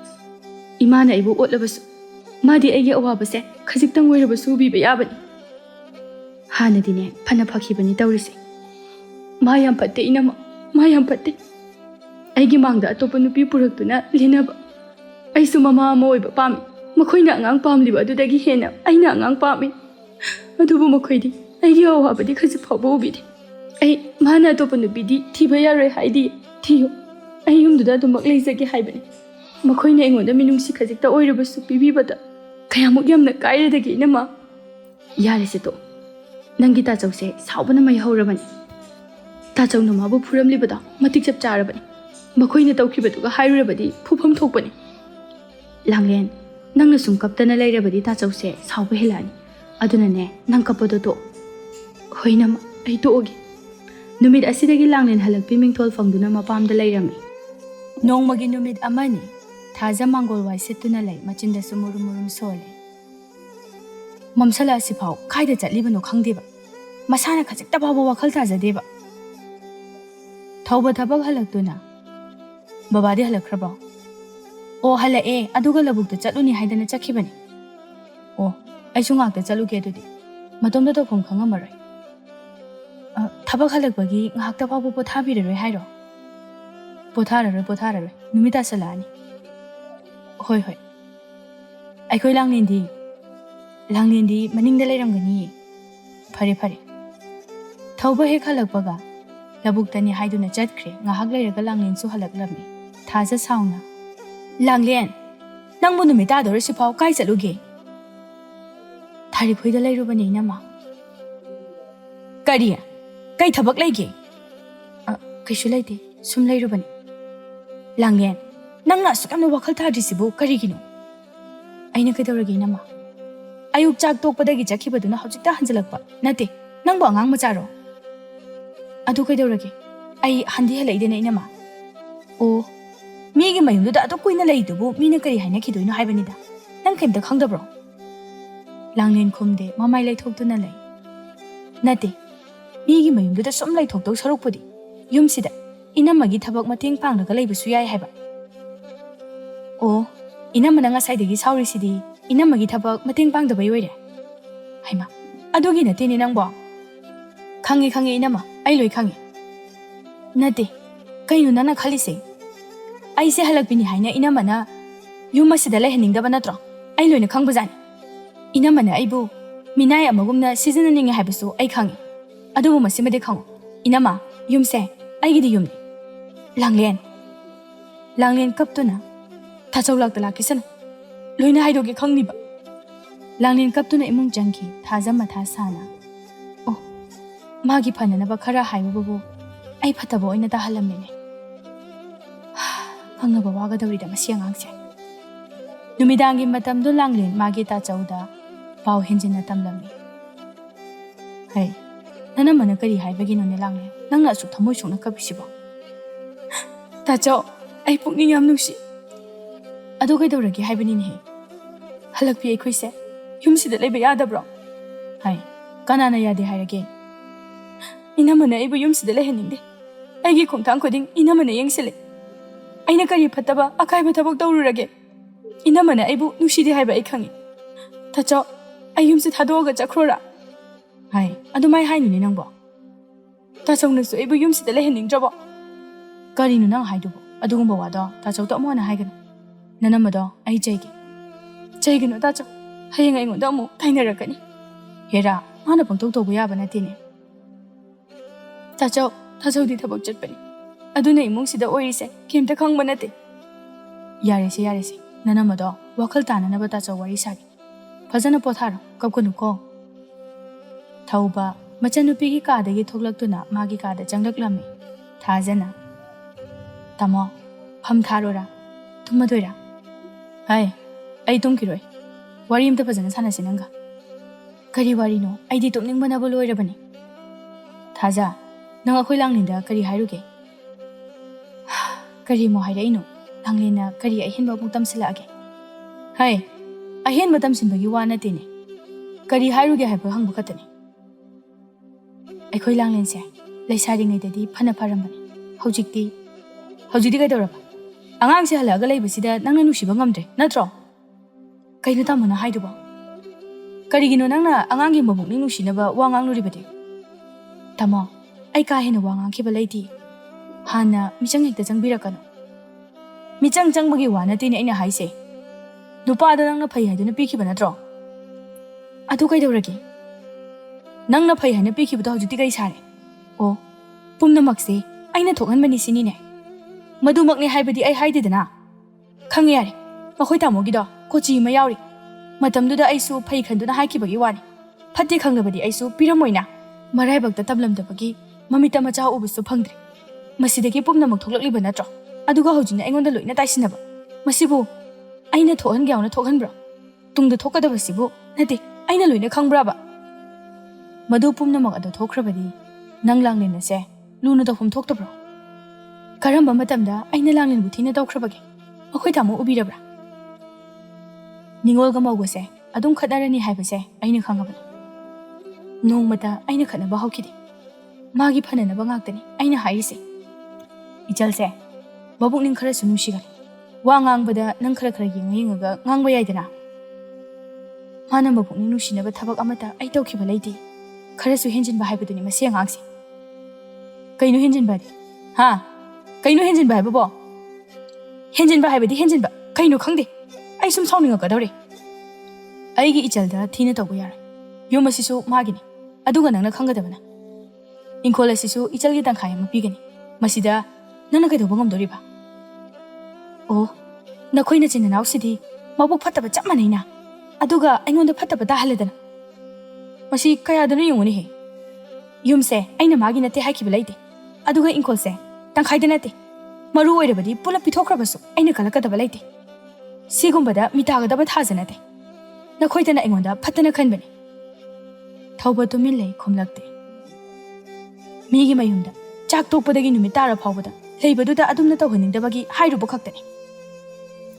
ꯏꯃꯥꯅ ꯑꯩꯕꯨ ꯑꯣꯠꯂꯕꯁꯨ ꯃꯥꯗꯤ ꯑꯩꯒꯤ ꯑꯋꯥꯕꯁꯦ ꯈꯖꯤꯛꯇꯪ ꯑꯣꯏꯔꯕꯁꯨ ꯎꯕꯤꯕ ꯌꯥꯕꯅꯤ ꯍꯥꯟꯅꯗꯤꯅꯦ ꯐꯅ ꯐꯈꯤꯕꯅꯤ ꯇꯧꯔꯤꯁꯦ ꯃꯥ ꯌꯥꯝ ꯐꯠꯇꯦ ꯏꯅꯝꯃ ꯃꯥ ꯌꯥꯝ ꯐꯠꯇꯦ ꯑꯩꯒꯤ ꯃꯥꯡꯗ ꯑꯇꯣꯞꯄ ꯅꯨꯄꯤ ꯄꯨꯔꯛꯇꯨꯅ ꯂꯤꯅꯕ ꯑꯩꯁꯨ ꯃꯃꯥ ꯑꯃ ꯑꯣꯏꯕ ꯄꯥꯝꯃꯤ ꯃꯈꯣꯏꯅ ꯑꯉꯥꯡ ꯄꯥꯝꯂꯤꯕ ꯑꯗꯨꯗꯒꯤ ꯍꯦꯟꯅ ꯑꯩꯅ ꯑꯉꯥꯡ ꯄꯥꯝꯃꯤ ꯑꯗꯨꯕꯨ ꯃꯈꯣꯏꯗꯤ ꯑꯩꯒꯤ ꯑꯋꯥꯕꯗꯤ ꯈꯖꯤꯛ ꯐꯥꯎꯕ ꯎꯕꯤꯗꯦ ꯑꯩ ꯃꯥꯅ ꯑꯇꯣꯞꯄ ꯅꯨꯄꯤꯗꯤ ꯊꯤꯕ ꯌꯥꯔꯣꯏ ꯍꯥꯏꯗꯤ ꯊꯤꯌꯨ ꯑꯩ ꯌꯨꯝꯗꯨꯗ ꯑꯗꯨꯃꯛ ꯂꯩꯖꯒꯦ ꯍꯥꯏꯕꯅꯤ ꯃꯈꯣꯏꯅ ꯑꯩꯉꯣꯟꯗ ꯃꯤꯅꯨꯡꯁꯤ ꯈꯖꯤꯛꯇ ꯑꯣꯏꯔꯕꯁꯨ ꯄꯤꯕꯤꯕꯗ ꯀꯌꯥꯃꯨꯛ ꯌꯥꯝꯅ ꯀꯥꯏꯔꯗꯒꯦ ꯏꯅꯝꯃ ꯌꯥꯔꯦꯁꯦ ꯇꯣ ꯅꯪꯒꯤ ꯇꯥꯆꯧꯁꯦ ꯁꯥꯎꯕꯅ ꯃꯩ ꯍꯧꯔꯕꯅꯤ ꯇꯥꯆꯧꯅ ꯃꯥꯕꯨ ꯐꯨꯔꯝꯂꯤꯕꯗꯣ ꯃꯇꯤꯛ ꯆꯞ ꯆꯥꯔꯕꯅꯤ ꯃꯈꯣꯏꯅ ꯇꯧꯈꯤꯕꯗꯨꯒ ꯍꯥꯏꯔꯨꯔꯕꯗꯤ ꯐꯨꯐꯝ ꯊꯣꯛꯄꯅꯤ ꯂꯥꯡꯂꯦꯟ ꯅꯪꯅ ꯁꯨꯝ ꯀꯞꯇꯅ ꯂꯩꯔꯕꯗꯤ ꯇꯥꯆꯧꯁꯦ ꯁꯥꯎꯕ ꯍꯦꯜꯂꯛꯑꯅꯤ ꯑꯗꯨꯅꯅꯦ ꯅꯪ ꯀꯞꯄꯗꯣ ꯇꯣꯛ ꯍꯣꯏ ꯏꯅꯝꯃ ꯑꯩ ꯇꯣꯛꯑꯒꯦ ꯅꯨꯃꯤꯠ ꯑꯁꯤꯗꯒꯤ ꯂꯥꯡꯂꯦꯟ ꯍꯜꯂꯛꯄꯤ ꯃꯤꯡꯊꯣꯜ ꯐꯪꯗꯨꯅ ꯃꯄꯥꯝꯗ ꯂꯩꯔꯝꯃꯤ ꯅꯣꯡꯃꯒꯤ ꯅꯨꯃꯤꯠ ꯑꯃꯅꯤ ꯊꯥꯖ ꯃꯥꯡꯒꯣꯜ ꯋꯥꯏ ꯁꯤꯠꯇꯨꯅ ꯂꯩ ꯃꯆꯤꯟꯗꯁꯨ ꯃꯨꯔꯨꯝ ꯃꯨꯔꯨꯝ ꯁꯣꯜꯂꯤ ꯃꯝꯁꯜꯂꯛꯑꯁꯤꯐꯥꯎ ꯀꯥꯏꯗ ꯆꯠꯂꯤꯕꯅꯣ ꯈꯪꯗꯦꯕ ꯃꯁꯥꯅ ꯈꯖꯤꯛꯇ ꯐꯥꯎꯕ ꯋꯥꯈꯜ ꯇꯥꯖꯗꯦꯕ ꯊꯧꯕ ꯊꯕꯛ ꯍꯜꯂꯛꯇꯨꯅ ꯕꯕꯥꯗꯤ ꯍꯜꯂꯛꯈ꯭ꯔꯕꯣ ꯑꯣ ꯍꯜꯂꯛꯑꯦ ꯑꯗꯨꯒ ꯂꯧꯕꯨꯛꯇ ꯆꯠꯂꯨꯅꯤ ꯍꯥꯏꯗꯅ ꯆꯠꯈꯤꯕꯅꯤ ꯑꯣ ꯑꯩꯁꯨ ꯉꯥꯛꯇ ꯆꯠꯂꯨꯒꯦ ꯑꯗꯨꯗꯤ ꯃꯇꯣꯝꯗ ꯇꯧꯐꯝ ꯈꯪꯉꯝꯃꯔꯣꯏ ꯊꯕꯛ ꯍꯜꯂꯛꯄꯒꯤ ꯉꯥꯏꯍꯥꯛꯇ ꯐꯥꯎꯕ ꯄꯣꯊꯥꯕꯤꯔꯔꯣꯏ ꯍꯥꯏꯔꯣ ꯄꯣꯊꯥꯔꯔꯣꯏ ꯅꯨꯃꯤꯠ ꯇꯥꯁꯜꯂꯛꯑꯅꯤ ꯍꯣꯏ ꯍꯣꯏ ꯑꯩꯈꯣꯏ ꯂꯥꯡꯂꯦꯟꯗꯤ ꯃꯅꯤꯡꯗ ꯂꯩꯔꯝꯒꯅꯤꯌꯦ ꯐꯔꯦ ꯐꯔꯦ ꯊꯧꯕ ꯍꯦꯛ ꯍꯜꯂꯛꯄꯒ ꯂꯧꯕꯨꯛꯇꯅꯤ ꯍꯥꯏꯗꯨꯅ ꯆꯠꯈ꯭ꯔꯦ ꯉꯥꯏꯍꯥꯛ ꯂꯩꯔꯒ ꯂꯥꯡꯂꯦꯟꯁꯨ ꯍꯜꯂꯛꯂꯝꯃꯤ ꯊꯥꯖ ꯁꯥꯎꯅ ꯂꯥꯡꯂꯦꯟ ꯅꯪꯕꯨ ꯅꯨꯃꯤꯠ ꯇꯥꯗꯧꯔꯁꯤꯐꯥꯎ ꯀꯥꯏ ꯆꯠꯂꯨꯒꯦ ꯊꯥꯔꯤꯛꯈꯣꯏꯗ ꯂꯩꯔꯨꯕꯅꯤ ꯏꯅꯝꯃ ꯀꯩ ꯊꯕꯛ ꯂꯩꯒꯦ ꯀꯩꯁꯨ ꯂꯩꯇꯦ ꯁꯨꯝ ꯂꯩꯔꯨꯕꯅꯤ ꯂꯥꯡꯂꯦꯟ ꯅꯪꯅ ꯑꯁꯨꯛ ꯌꯥꯝꯅ ꯋꯥꯈꯜ ꯇꯥꯗ꯭ꯔꯤꯁꯤꯕꯨ ꯀꯔꯤꯒꯤꯅꯣ ꯑꯩꯅ ꯀꯩꯗꯧꯔꯒꯦ ꯏꯅꯝꯃ ꯑꯌꯨꯛ ꯆꯥꯛ ꯇꯣꯛꯄꯗꯒꯤ ꯆꯠꯈꯤꯕꯗꯨꯅ ꯍꯧꯖꯤꯛꯇ ꯍꯟꯖꯤꯜꯂꯛꯄ ꯅꯠꯇꯦ ꯅꯪꯕꯨ ꯑꯉꯥꯡ ꯃꯆꯥꯔꯣ ꯑꯗꯨ ꯀꯩꯗꯧꯔꯒꯦ ꯑꯩ ꯍꯟꯗꯤ ꯍꯜꯂꯛꯏꯗꯅ ꯏꯅꯝꯃ ꯑꯣ ꯃꯤꯒꯤ ꯃꯌꯨꯝꯗꯨꯗ ꯑꯗꯨꯛ ꯀꯨꯏꯅ ꯂꯩꯗꯨꯕꯨ ꯃꯤꯅ ꯀꯔꯤ ꯍꯥꯏꯅꯈꯤꯗꯣꯏꯅꯣ ꯍꯥꯏꯕꯅꯤꯗ ꯅꯪ ꯀꯩꯝꯇ ꯈꯪꯗꯕ꯭ꯔꯣ ꯂꯥꯡꯂꯦꯟ ꯈꯨꯝꯗꯦ ꯃꯃꯥꯏ ꯂꯩꯊꯣꯛꯇꯨꯅ ꯂꯩ ꯅꯠꯇꯦ ꯃꯤꯒꯤ ꯃꯌꯨꯝꯗꯨꯗ ꯁꯨꯝ ꯂꯩꯊꯣꯛꯇꯧ ꯁꯔꯨꯛꯄꯨꯗꯤ ꯌꯨꯝꯁꯤꯗ ꯏꯅꯝꯃꯒꯤ ꯊꯕꯛ ꯃꯇꯦꯡ ꯄꯥꯡꯂꯒ ꯂꯩꯕꯁꯨ ꯌꯥꯏ ꯍꯥꯏꯕ ꯑꯣ ꯏꯅꯝꯃꯅ ꯉꯁꯥꯏꯗꯒꯤ ꯁꯥꯎꯔꯤꯁꯤꯗꯤ ꯏꯅꯝꯃꯒꯤ ꯊꯕꯛ ꯃꯇꯦꯡ ꯄꯥꯡꯗꯕꯩ ꯑꯣꯏꯔꯦ ꯍꯩꯃꯥ ꯑꯗꯨꯒꯤ ꯅꯠꯇꯦꯅꯦ ꯅꯪꯕꯣ ꯈꯪꯉꯦ ꯏꯅꯝꯃ ꯑꯩ ꯂꯣꯏ ꯈꯪꯉꯦ ꯅꯠꯇꯦ ꯀꯩꯅꯣ ꯅꯪꯅ ꯈꯜꯂꯤꯁꯦ ꯑꯩꯁꯦ ꯍꯜꯂꯛꯄꯤꯅꯤ ꯍꯥꯏꯅ ꯏꯅꯝꯃꯅ ꯌꯨꯝ ꯑꯁꯤꯗ ꯂꯩꯍꯟꯅꯤꯡꯗꯕ ꯅꯠꯇ꯭ꯔꯣ ꯑꯩ ꯂꯣꯏꯅ ꯈꯪꯕꯖꯥꯠꯅꯤ ꯏꯅꯝꯃꯅ ꯑꯩꯕు ꯃꯤꯅꯥꯏ ꯑꯃꯒꯨꯝꯅ ꯁꯤꯖꯤꯟꯅꯅꯤꯡꯉꯦ ꯍꯥꯏꯕꯁꯨ ꯑꯩ ꯈꯪꯉꯤ ꯑꯗꯨꯕꯨ ꯃꯁꯤꯃꯗꯤ ꯈꯪꯉꯨ ꯏꯅꯝꯃ ꯌꯨꯝꯁꯦ ꯑꯩꯒꯤꯗꯤ ꯌꯨꯝꯅꯤ ꯂꯥꯡꯂꯦꯟ ꯀꯞꯇꯨꯅ ꯇꯥꯆꯧ ꯂꯥꯛꯈꯤꯁꯅꯨ ꯂꯣꯏꯅ ꯍꯥꯏꯗꯣꯛꯀꯦ ꯈꯪꯅꯤꯕ ꯂꯥꯡꯂꯦꯟ ꯀꯞꯇꯨꯅ ꯏꯃꯨꯡ ꯆꯪꯈꯤ ꯊꯥꯖ ꯃꯊꯥ ꯁꯥꯅ ꯑꯣ ꯃꯥꯒꯤ ꯐꯅꯅꯕ ꯈꯔ ꯍꯥꯏꯕꯕꯨ ꯑꯩ ꯐꯠꯇꯕ ꯑꯣꯏꯅ ꯇꯥꯍꯜꯂꯝꯃꯤꯅꯦ ꯈꯪꯅꯕ ꯋꯥꯒꯗꯧꯔꯤꯗ ꯃꯁꯤ ꯑꯉꯥꯡꯁꯦ ꯅꯨꯃꯤꯗꯥꯡꯒꯤ ꯃꯇꯝꯗꯣ ꯂꯥꯡꯂꯦꯟ ꯃꯥꯒꯤ ꯇꯥꯆꯧꯗ ꯄꯥꯎ ꯍꯦꯟꯖꯤꯟꯅ ꯇꯝꯂꯝꯃꯤ ꯍꯩ ꯅꯅꯝꯃꯅ ꯀꯔꯤ ꯍꯥꯏꯕꯒꯤꯅꯣꯅꯦ ꯂꯥꯡꯂꯦꯟ ꯅꯪꯅ ꯑꯁꯨꯛ ꯊꯃꯣꯏ ꯁꯣꯛꯅ ꯀꯞꯄꯤꯁꯤꯕꯣ ꯇꯥꯆꯧ ꯑꯩ ꯄꯨꯛꯅꯤꯡ ꯌꯥꯝ ꯅꯨꯡꯁꯤ ꯑꯗꯨ ꯀꯩꯗꯧꯔꯒꯦ ꯍꯥꯏꯕꯅꯤꯅꯦꯍꯦ ꯍꯜꯂꯛꯄꯤ ꯑꯩꯈꯣꯏꯁꯦ ꯌꯨꯝꯁꯤꯗ ꯂꯩꯕ ꯌꯥꯗꯕ꯭ꯔꯣ ꯍꯥꯏ ꯀꯅꯥꯅ ꯌꯥꯗꯦ ꯍꯥꯏꯔꯒꯦ ꯏꯅꯝꯃꯅ ꯑꯩꯕꯨ ꯌꯨꯝꯁꯤꯗ ꯂꯩꯍꯟꯅꯤꯡꯗꯦ ꯑꯩꯒꯤ ꯈꯣꯡꯊꯥꯡ ꯈꯨꯗꯤꯡ ꯏꯅꯝꯃꯅ ꯌꯦꯡꯁꯤꯜꯂꯦ ꯑꯩꯅ ꯀꯔꯤ ꯐꯠꯇꯕ ꯑꯀꯥꯏꯕ ꯊꯕꯛ ꯇꯧꯔꯨꯔꯒꯦ 이나만은 아이부 누시디 하이바 이캉이 다쳐 아이움스 다도어가 자크로라 하이 아두마이 하이니니 낭보 다정는수 아이부 윰시다 레헨닝 저보 까리누 낭 하이두보 아두금보 와도 다쳐도 어머나 하이그노 나나마도 아이 제이기노 다쳐 하잉 아잉고 너무 타이너라까니 얘라 하나 봉톡토고 야바나 티네 다쳐 다쳐디 타복 젖바니 아두네 이몽시다 오이리세 김타 캉바나티 야레시 나나마도 와클 따나나바 다쳐 와리 사기 파자나 포타로 깝고누코 타우바 마차누피기 카드기 톡락투나 마기 카드 장락람미 타자나 타모 팜타로라 tummadoira hai ai tumkiroi wari amta fazana sanasinanga kari wari no ai di topning bana boloi rabani thaja nang akhoi langlinda kari hairuge kari mo haira ino langlina kari ai hinba bung tamsila age hai ai hin matam sinbagi wana tine kari hairuge haiba hangba katani ai khoi langlin se leisari ngai dadi phana pharambani hojikti kai doraba angang se halaga leibasida nangna nusiba ngamdre natro kaino tamana haiduba karigino nangna angangi mabukni nusinaba wangang nuribade tamo ai ka hena wangang khiba leiti hana michang hekta changbirakano michang changbagi wana tine aina haise nupada nangna phai haiduna pikhiba natro adu kai doragi nangna phai haina pikhibado hojiti kai sare o pumnamakse aina thokhanbani sinine मधुमकने हाइबदी आई हाइदेदना खंगे यारे मखोय तामोगिदो कोची मा यावरी मतमदुदा आइसु फै खंदुना हाइखिबगी वानी फत्ते खंगबदी आइसु पिरमोइना मराइबक्ता तबलमदबगी ममिता मचा उबसु फंगद्रे मसिदगी पुमनमक थोकलक्लिबा नत्रो अदुगा होजिना आइगोंदा लोइना ताइसिनबा मसिबु आइना थोहन ग्यावना थोहनब्रो तुंगदा थोकदबसिबु नते आइना लोइना खंब्राबा मधु पुमनमक अदो थोखरबदी नंगलांगलेनसे लुना तफम थोक्तब्रो करम मतमदा आइना लांगलिनबु थिना तौख्रबगे मखोय तामो उबिरब्रा निंगोलगा मौगसे अदुम खदरनी हाइबसे आइना खंगबन नोंमता आइना खनबा हौखिदे मागी फननबा ngaktani आइना हाइसे इचलसे बबुक निं खरा सुनुसिगा वा ngangbada nang खरा खरा यंगा ngangbा याइदना माना बबुक निं नुसिनबा थबक अमता आइ तौखिबा लेति खरा सु हेंजिनबा हाइबदुनि मसे ngangसे कइनु हेंजिनबा हा कइनो हेंजिनबा हाइबबो हेंजिनबा हाइबदी हेंजिनबा कइनो खंगदे आई सुम साउनिंगकदौरे आइगी इचलदा थीना तौबो यारे युम असिसु मागिनि अदुगा नंगना खंगदबना इंखोल असिसु इचलगी तंखाय अमा पिगनि मसिदा नंगना कइदौबो ngamदोरिबा ओ नखोइना चिननाउसिदि मबुक फत्तबा चप मानैना अदुगा आइगोंदा फत्तबा दाहलेदना मसि कयादनो यंगुनि हे युमसे आइना मागी नते हाइखिबा लैते अदुगा इंखोलसे तंखाइदा नते मरु ओइरबदी पुला पिथोखरबसु आइना कलकदबा लैते सिगुंबदा मितागदबा थाजनते नखोइदना आइगोंदा फत्तना खनबनि थौबा तुमिन लै खुमलक्ते मीगी मयुमदा चाक तोकपदगी नुमि तारा फावबदा लेबदुदा अदुमना तौहनिंदबगी हाइरुबो खक्तनि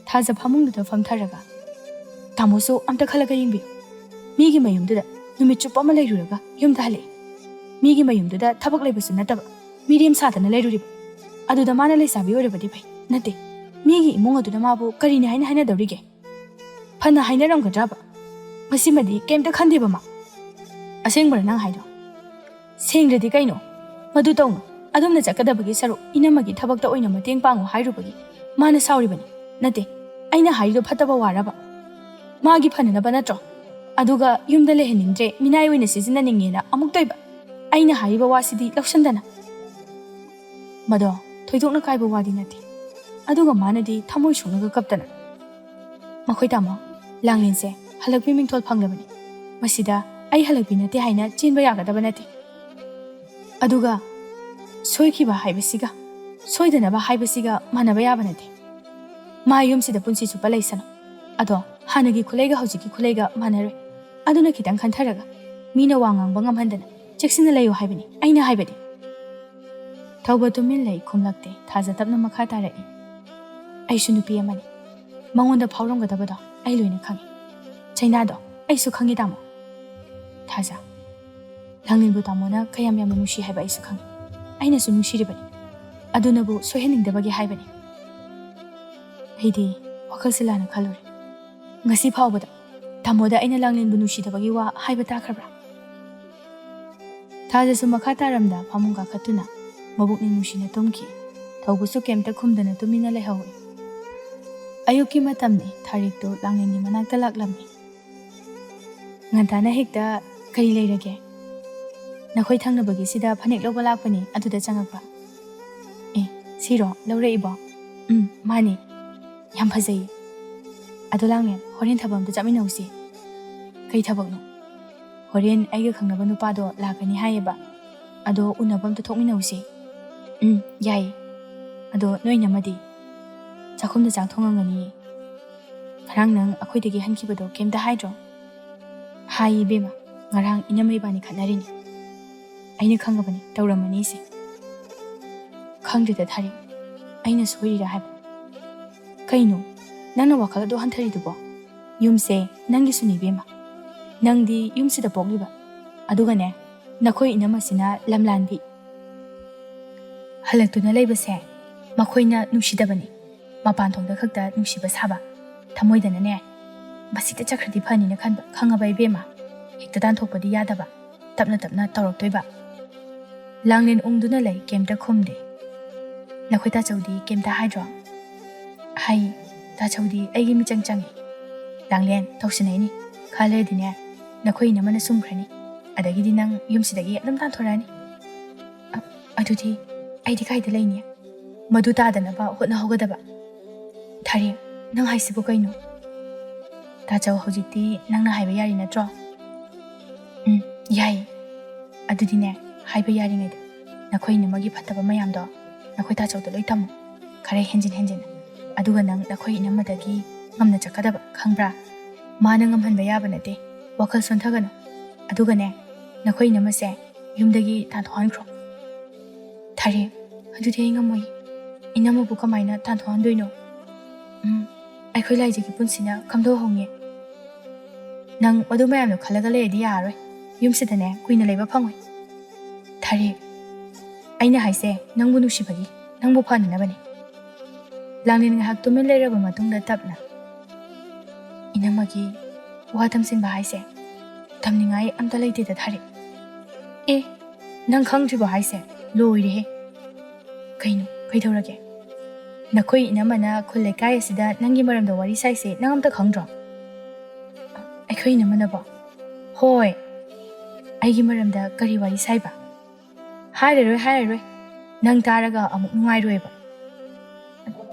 थाजा फामुंगदुदा फमथरगा तामोसु अमता खलगा यिंबि मीगी मयुमदुदा नुमि चुप्पमा लैरुरगा युमदा हले मीगी मयुमदुदा थबक लैबसु नतबा मीडियम सादना लैरुरिबा अदुदा माना लेसाबी ओइरबदी फै नते मीगी इमुंग अदुदा माबु करिनि हाइना दौरिगे फना हाइनारमगद्राबा मसिमदि केमता खंदेबा मा असेंगबर नंग हाइदो सेंग्रदि कइनो मदु तौनो अदुमना चकदबगी सरु इनमगी थबकता ओइना मतेंग पांगो हाइरुबगी माना साउरिबनि नते आइना हाइदो फतबा वाराबा मागी फननबा नत्रो अदुगा युमदा लेहनिंद्रे मिनाय ओइना सिजिननिंगेना अमुक तोइबा आइना हाइबा वासिदि लौसंदना मदो थोइदोकना काइबा वादी नते अदुगा मानदी थमोय सुनगा कप्तना मखोय तामो लांगलिनसे हलकपि मिंथोल फंगलबनि मसिदा आई हलकपि नते हाइना चेनबा यागदबा नते अदुगा ꯁꯣꯏꯈꯤꯕ ꯍꯥꯏꯕꯁꯤꯒ ꯁꯣꯏꯗꯅꯕ ꯍꯥꯏꯕꯁꯤꯒ ꯃꯥꯟꯅꯕ ꯌꯥꯕ ꯅꯠꯇꯦ ꯃꯥ ꯌꯨꯝꯁꯤꯗ ꯄꯨꯟꯁꯤ ꯆꯨꯞꯄ ꯂꯩꯁꯅꯨ ꯑꯗꯣ ꯍꯥꯟꯅꯒꯤ ꯈꯨꯂꯩꯒ ꯍꯧꯖꯤꯛꯀꯤ ꯈꯨꯂꯩꯒ ꯃꯥꯟꯅꯔꯣꯏ ꯑꯗꯨꯅ ꯈꯤꯇꯪ ꯈꯟꯊꯔꯒ ꯃꯤꯅ ꯋꯥ ꯉꯥꯡꯕ ꯉꯝꯍꯟꯗꯅ ꯆꯦꯛꯁꯤꯟꯅ ꯂꯩꯌꯨ ꯍꯥꯏꯕꯅꯤ ꯑꯩꯅ ꯍꯥꯏꯕꯗꯤ ꯊꯧꯕ ꯇꯨꯃꯤꯟ ꯂꯩ ꯈꯨꯝꯂꯛꯇꯦ ꯊꯥꯖ ꯇꯞꯅ ꯃꯈꯥ ꯇꯥꯔꯛꯏ ꯑꯩꯁꯨ ꯅꯨꯄꯤ ꯑꯃꯅꯤ ꯃꯉꯣꯟꯗ ꯐꯥꯎꯔꯝꯒꯗꯕꯗꯣ ꯑꯩ ꯂꯣꯏꯅ ꯈꯪꯉꯤ ꯆꯩꯅꯥꯗꯣ ꯑꯩꯁꯨ ꯈꯪꯉꯤ ꯇꯥꯃꯣ ꯊꯥꯖ ꯂꯥꯡꯂꯦꯟꯕꯨ ꯇꯥꯃꯣꯅ ꯀꯌꯥꯝ ꯌꯥꯝꯅ ꯅꯨꯡꯁꯤ ꯍꯥꯏꯕ ꯑꯩꯁꯨ ꯈꯪꯉꯤ ꯑꯩꯅꯁꯨ ꯅꯨꯡꯁꯤꯔꯤꯕꯅꯤ ꯑꯗꯨꯅꯕꯨ ꯁꯣꯏꯍꯟꯅꯤꯡꯗꯕꯒꯤ ꯍꯥꯏꯕꯅꯤ ꯑꯩꯗꯤ ꯋꯥꯈꯜꯁꯦ ꯂꯥꯟꯅ ꯈꯜꯂꯨꯔꯦ ngasi phawbada tamoda aina langlin bu nusidabagi wa haiba takhrabra thaja su makha taramda phamunga khatuna mabukni nusina tumki thawbusu kemta khumdana tumina lehawi ayuki matamni tharik tu langlin ni manakta laklamni ngantana hekta kari leirage nakhoi thangnabagi sida phanek loba lakpani aduda changakpa siro lawre iba mani yam phajai adolangen horen thabam da chami nausi kai thabak no horen aiga khangnaba nupado lakani hayeba ado unabam ta thokmi nausi yai ado noi namadi chakhum da chang thongangani ngarang nang akhoi degi hankibado kemda haidro hai bema ngarang inamai bani khanarini aina khangabani tawramani se khangde da thari aina soiri ra hab kaino nangna wakala do hanthari dubo yumse nangi suni bema nangdi yumsi da pogliba aduga ne nakhoi inama sina lamlanbi halaktuna leibase makhoina nusidabani mapan thongda khakta nusiba saba thamoidana ne basita chakradi phani na khanba khangabai bema hekta dan thokpadi yadaba tapna tapna tawraktoiba langlen ungduna lei kemta khumde nakhoita chaudi kemta haidro hai ta chaudi aigi mi changchangi langlen tausinai khale dine nakhoi namana sumkhrani adagi di nang yumsidagi adam tan thorani adudi aidi kaida leini madu ta dana ba hotna hogadaba thari nang haisibu kaino ta chaw hojiti nangna haiba yari natro yai adudi ne haiba yari ngai nakhoi namagi phattaba mayam do nakhoi ta chaw to loi tam khare henjin aduga nang nakhoi inamadagi ngamna chakadaba khangbra mana ngamhanba yaba nate wakal sontagano aduga ne nakhoi namase yumdagi tan thonkhro thari adudi ngamoi inama bu kamaina tan thon doino aikhoi laije ki punsina kamdo honge nang madu mayam no khalaga le di yaroi yumsida ne kuina leiba phangoi thari aina haise nangbu nusibagi nangbu phani nabani langnin ngahak tumin leiraba matungda tapna inamagi wadam sinba haise tamningai amta leite da thari nang khangjiba haise loire he kaino kaithorage nakhoi inamana khulle kai asida nangi maramda wari saise nang amta khangdro aikhoi inamana ba hoi aigi maramda kari wari saiba haireroi nang taraga amuk nungai roiba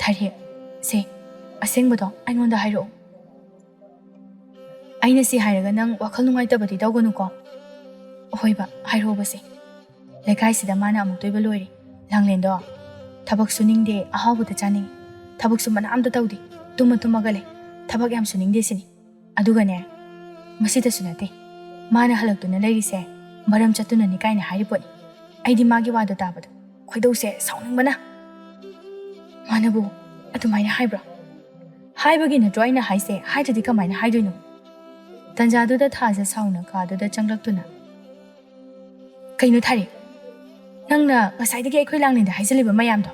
thari se asengbodo aingonda hairo aina si hairaga nang wakhal nungai tabadi dawgonu ko hoiba hairo base lekai sida mana amuk toiba loire langlendo thabak suningde ahabu da chaning thabak su mana amda tawdi tumaga le thabak yam suningde sini aduga ne masida sunate mana halaktuna lerise maram chatuna ni kaina hairiponi aidi magi wada tabadu khoidause sauning bana manabu adumaina haibra haibagi na joina haise haidadi kamaina haidoino tanjadu da thaja sauna kadu da changlaktuna kaino thari nangna ngasaidagi aikhoi langnin da haijaliba mayam do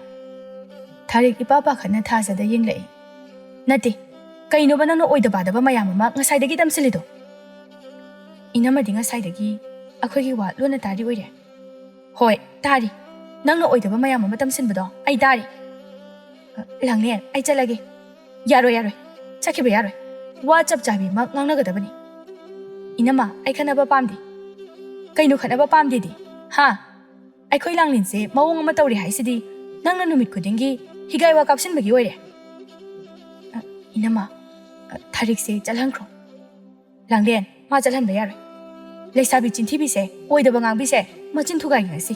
tharik ipapa khana thaja da yenglai nati kaino ba nangna oida bada ba mayam ma ngasaidagi tamsilido inamadi ngasaidagi akhoigi wa lona tari oire hoi tari nangna oida ba mayam ma tamsinbado ai tari langlen ai chalage yaroi chakhiba yaroi wa chap chabi mak ngangna gadabani inama ai khanaba pamdi kaino khanaba pamdi di ha ai khoi langlin se mawong ama tawri haisidi nangna numit khudingi higai wa kapsin bagi oire inama tharik se chalhankro langlen ma chalhan ba yaroi leisabi chinthi bi se oida bangang bi se machin thugai ngasi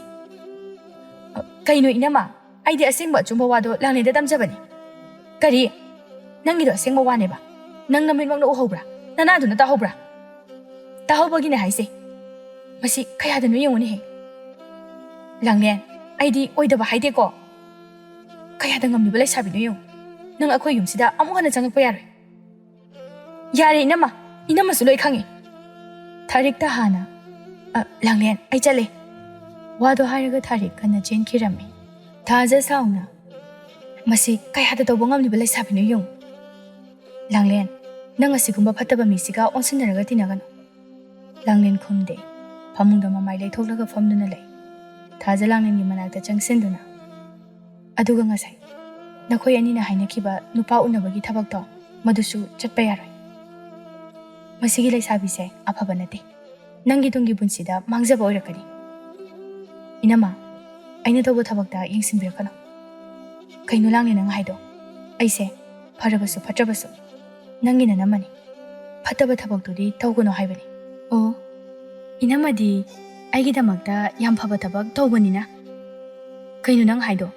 Kaino inama, aidi asengba chumba wado langlenda damjabani. Kari, nangido asengba waneba. Nang namit magna uhobra. Nanadu na tahobra. Tahobagi na haise. Masi kayada no yunguni he. Langlen, aidi oidaba haide ko. Kayada ngamni balay sabi no yung. Nang akoy yung sida amuha na jangak payaro. Yare inama suloy kangi. Tarik tahana. Langlen, ay chale. Wado haraga tarik kana jen kirami. Taza sauna. Masi kayada daw ngamni balay sabi no yung. Langlen, nang asigumba pataba misiga onsinaraga tinagano. Langlen kumde. Pamungda mamay lay thoklaga famduna lay. Taza langlen gi manakta changsenduna. Aduga ngasai. Nakoy ani na hainakiba nupa unabagi thabakto madusu chatpa yaroy. Masigi lay sabi se afaba nate. Nangi tungi bunsida mangjaba oirakani. Inama, aina tawba thabakta yengsinbirakano. Kaino langlen nang haido. Aise pharabasu phatrabasu. Nangi na namani. Phataba thabaktori tawgono haibani. Oh, inamadi aigidamakta yam phaba thabak tawbanina. Kaino nang haido.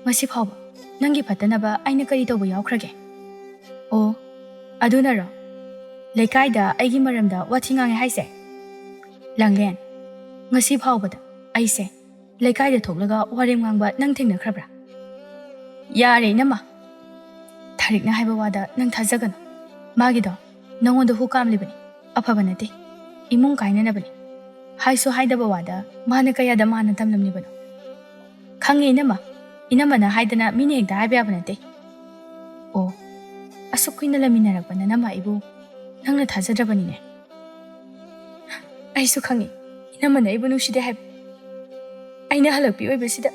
Masi phaba. Nangi patanaba aina kari tawba yawkrage. Oh, adunaro. Leikaida aigi maramda wathingange haise. Langlen, ngasi phawbada aise leikaida thoklaga warem ngangba nang thengna khrabra. Yare nama. Tarik na haiba wada nang thajagano. Magido nangonda hukam libani. Afaba nate. Imung kaina nabani. Haiso haidaba wada mana kayada mana tamlamni bano. Khangi nama. Inama na haidana mini hekda haiba yabanate. Oh, asukina laminarakbana nama ibu nangna thajadrabani ne. Aisu khangi inama na ibu nushide haib. Aina halakpi oibasida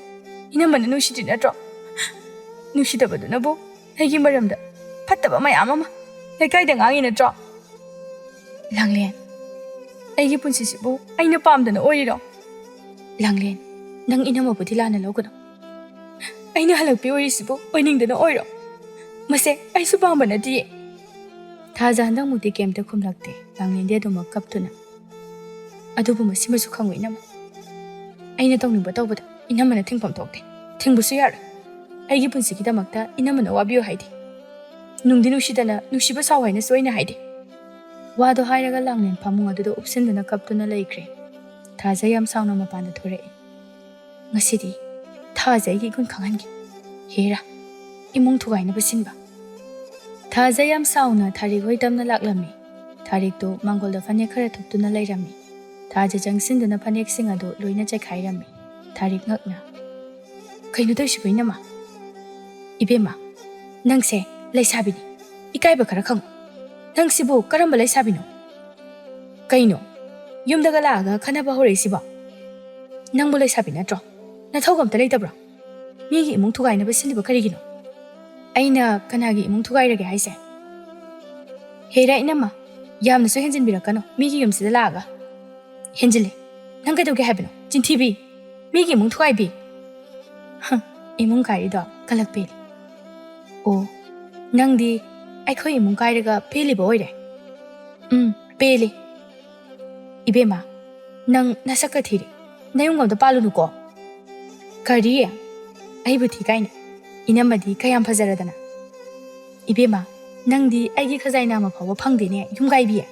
inama na nushidi natro. Nushidabadu nabu aigi maramda phattaba mayam ama leikaida ngangi natro. Langlen, aigi punsisibu aina pamdana oiriro. Langlen, nang inama budi lana logano. Aina halakpi oirisibu oiningdana oiro. Mase aisu pamba natiye. Thaja handang muti kemta khumlakte Langlen de duma kaptuna. Adubu masimasu khangu inama. Aina tawningba tawbada inamana thingpam thokte. Thingbusu yar. Aigi punsigidamakta inamana wabiyo haide. Nungdi nushidana nushiba saw haina soina haide. Wado hairaga Langlen pamung aduda upsinduna kaptuna laikre. Thaja yam sauna mapanda thore. Ngasidi Thaja igi gun khangangi. Hera imung thugaina basinba. Thaja yam sauna tharik hoi tamna laklami. Tharik to mangolda fanek khara thuptuna lairami. Thaja jangsinduna fanek sing adu loina chaikhairami. Tharik ngakna. Kaino toisibu inama. Ibema, nangse laisabini. Ikaiba khara khangu. Nangsibu karamba laisabino. Kaino yumdaga laaga khanaba horeisiba. Nangbu laisabi natro. Nathaugamta leitabra. Migi imung thugaina basiliba karigino. Aina kanagi imung thugairage haise. Hera inama, yamna so henjinbirakano. Migi yumsida laaga. Henjile. Nang kaidauge haibino. Jintibi. Migi imung thugaibi. Imung kairido kalakpeli. Oh, nangdi aikhoi imung kairaga peliba oire. Peli. Ibema, nang nasaka thiri. Nayungamda palunuko. Kariya. Aibu thikaina. Inamadi kayam fajaradana. Ibema, nangdi aigi khazaina ma phawa phangdene yumgaibiya.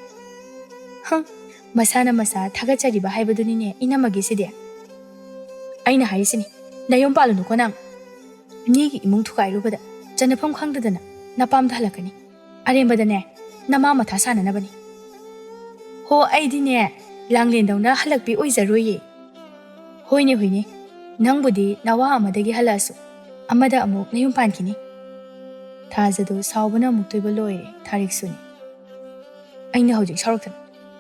Masana masa thagachariba haibadunine inamagi side. Aina haisini. Nayom palunuko nang. Nigi imung thukairubada. Janapam khangdadana. Napam dhalakani. Arembadane. Nama matha sananabani. Ho aidine. Langlen dauna halakpi oizaroye. Hoine. Nangbudi nawa amadagi halasu. Amada amuk nayum pankini. Thajado saubana muktoiba loire Tarik suni. Aina hojik sauruktan.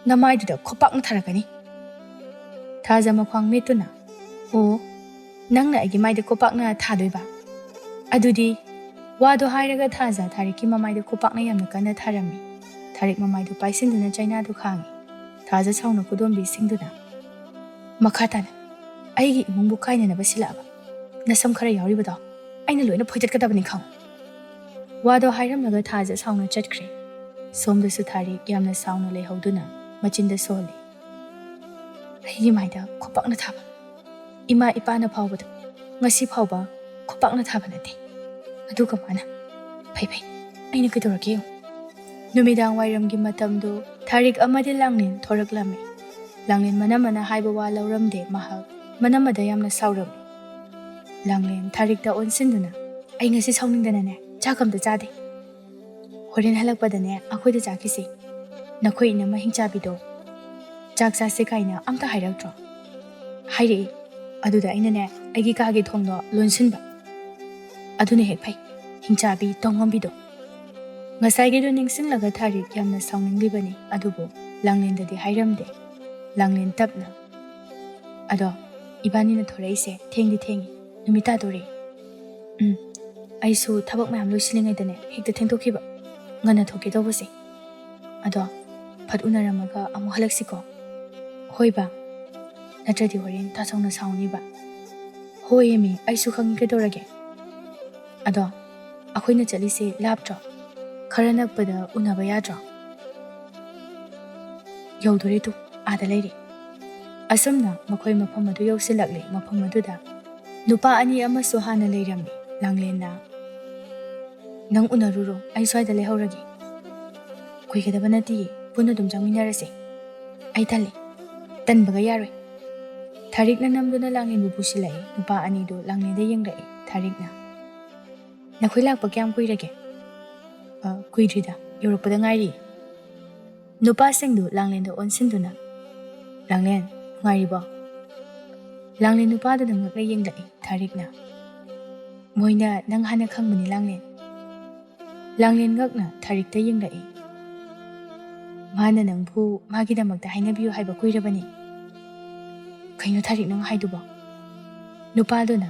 Namaiduda khopakna tharakani. Thaja makhwang metuna. Oh, nangna agi maida khopakna thadoiba. Adudi wado hairaga Thaja Tariki mamaida khopakna yamna kana tharami. Tarik mamaidu paisinduna China du khangi. Thaja sauna kudombi singduna. Makhatana. Aigi imungbu kaina na basilaba. Nasam khara yauribado. Aina loina phoitatkadabani khang. Wado hairamnaga Thaja sauna chatkre. Somdasu Tarik yamna sauna leihauduna machinda soli. Aigi maida khopakna thaba. Ima ipana phawbada ngasi phauba khopakna thaba nate aduga mana phai phai aina kidorake numidang wairamgi matamdu Tharik amadi Langlin thoraklame Langlin mana haiba wa lauramde mahak manamada yamna sauram Langlin Tharik da onsinduna ai ngasi sauningdana ne chakamda chade horen halakpadane akhoi da chakisi nakhoi na mahingchabido chak chase kaina amta hairaktro hairi aduda aina ne aigi kage thongdo lonsinba adune hek phai hingchabi tongombido ngasai do ningsinglaga Tharik yamna sauninglibani adubo Langlin dadi hairamde Langlin tapna ado ibani na thoraise thengdi thengi numita dore aisu thabak mayam loisilingai dane hekta thengtokhiba ngana thoke dobose ado phat unaramaga amu halaksiko hoiba natradi horin tasongna sauniba hoyemi aisu khangi kedorage ado akhoina chalise laptro kharanakpada unaba yadro yaudore tu ada leiri asumna makhoi mafam adu yausilakle mafam aduda nupa ani ama sohana leirambi Langlin na nang unaruro ai swaida lehauragi koi kedaba nati puna dum jangminarase ai tali tanbaga yaroi Tharik na namduna Langlin bu pusilai nupa ani do Langlin da yengrai Tharik na nakhoi lakpa kyam kuirage kuidrida yoroppada ngairi nupa singdu Langlin do onsinduna Langlin ngairibo Langlin nupa da ngakla yenglai Tharik na moina nang hana khangmani Langlin ngakna Tharik da yenglai mana nangbu magidamakta hainabiyo haiba kuirabani kaino Tharik nang haidubo nupa do na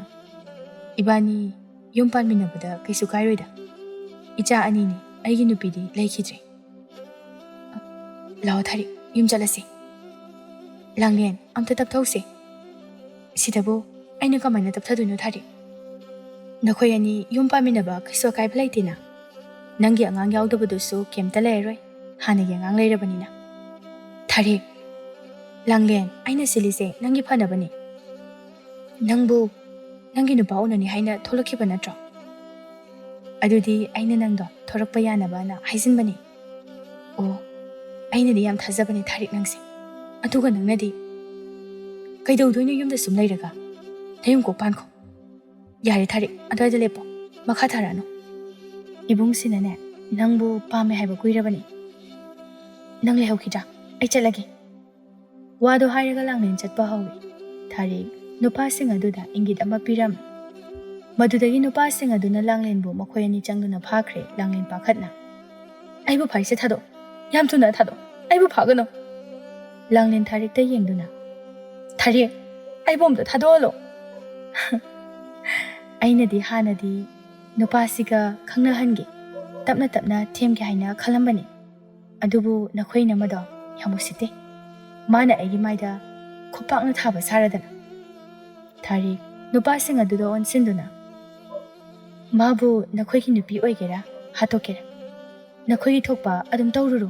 ibani yumpan minabada kaisu kairoida icha ani ni aigi nupidi laikhidre lao Tharik yum jalase Langlin amta tapthause sidabo aina kamaina tapthaduno Tharik nakhoi ani yum paminaba kaisu kai plaitina nangi angang yaudabadu kemta leiroi hana yangang leirabanina Tharik Langlin aina silise nangi phanabani nangbu nangi nupa unani haina tholakhiba natro adudi aina nangdo thorakpa yanaba na haisinbani o aina di yam thazabani Tharik nangse aduga nangnadi kaidaudoino yumda sum leiraga nayum ko panko yare Tharik adwaida lepo makha tharano ibung sinane nangbu pame haiba kuirabani nang lehokhida ai chalagi wado hairaga Langlin chatpa hawi Tharik nupa sing aduda ingit ama piram madudagi nupa sing aduna Langlin bu makhoi ani changduna phakre Langlin pakhatna aibu phaise thado yam thuna thado aibu phagano Langlin Tharik ta yengduna Tharik aibom da thadolo aina di hana di nupa siga khangna hangi tapna themge haina khalambani adubu nakhoi namado yamusite mana aigi maida khopakna thaba saradana Tharik nupa sing aduda onsinduna mabu nakhoi ki nupi oigera hatokera nakhoi ki thokpa adum taururu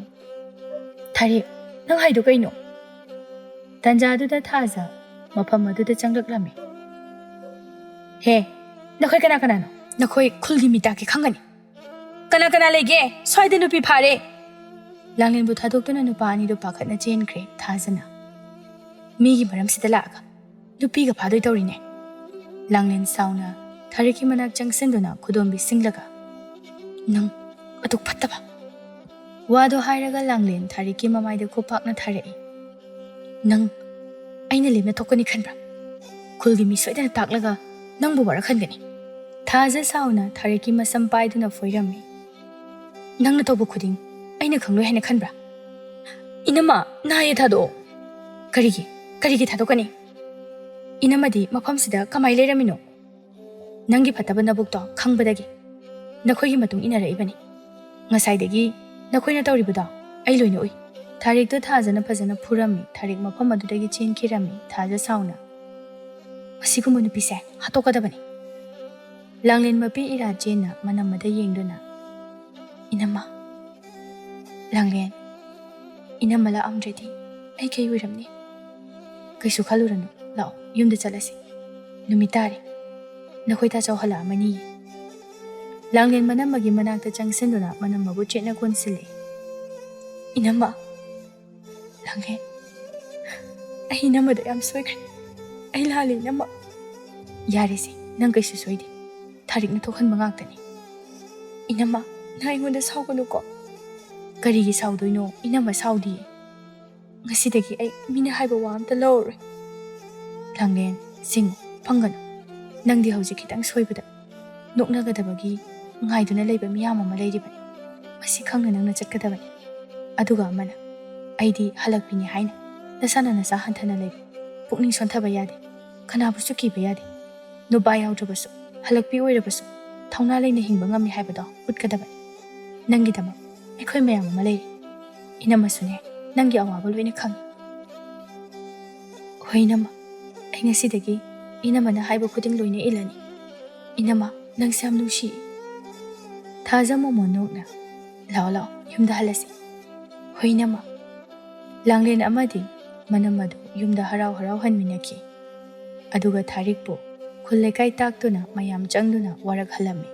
Tharik nang haidu kaino tanja aduda thaza mafam aduda changlaklame he nakhoi kana no nakhoi khulgi mita ki khangani kana lege swaida nupi phare Langlin bu thadokna nupa ani do pakhatna chenkre thazana migi maram sidalaga nupi ga phadoi tawrine Langlin sauna Tharik manak changsenduna khudombi singlaga nang atuk phattaba wado hairaga Langlin Tharik mamai de khopakna tharei nang aina lemna thokani khanbra khulgi mi soidana taklaga nangbu bara khangani thaza sauna Tharik masam paiduna foirami nangna tobu khuding aina khangloi haina khanbra inama naye thado karigi thadokani inamadi mafamsida kamai leiramino nangi phataba nabukto khangbadagi nakhoi gi matung inara ibani ngasai dagi nakhoi na tawribada ai loina oi Tharik to thazana phazana phurami Tharik mafam adudagi chenkirami thaza sauna asigu nupise hatokadabani Langlin mapi ira chena manamada yengduna inama Langlin inamala amredi ai kai wiramni kaisu khaluranu lao yumda chalasi numitari Nakhoi ta chauhalakmani. Langlen manamagi manakta changsinduna manamabu chetna konsili. Inamma. Langlen. Ai inamada yam soikre. Ai lali inamma. Yarisi, nang kaisu soidi. Tharik na thokhan mangaktani. Inamma, na ingonda sauganu ko. Karigi saudoino, inamma saudi. Ngasidagi ai mina haiba wa amta lawre. Langlen, singu, pangano. Nangdi hauji kitang soibada. Noknagadabagi ngaiduna leiba miyam ama leiribani. Masi khangna nangna chatkadabani. Aduga amana. Aidi halakpini haina. Nasana nasa hanthana leiba. Pukning sontaba yade. Kanabusu kiba yade. Nuba yaudраbasu. Halakpi oirabasu. Thauna leina hingba ngami haibado utkadabani. Nangidama. Aikhoi mayam ama leiri. Inamasune. Nangi awaba loina khangi. Hoi inama. Ai ngasidagi inamana haiba khuding loina ilani. Inama, nang siyam nungshi. Thazamo monokna. Lao lao, yumda halasi. Hoi inama. Langlen amadi, manamadu yumda harau harau hanminaki. Aduga tharikpo, khullekai taktuna mayam changduna warak halami.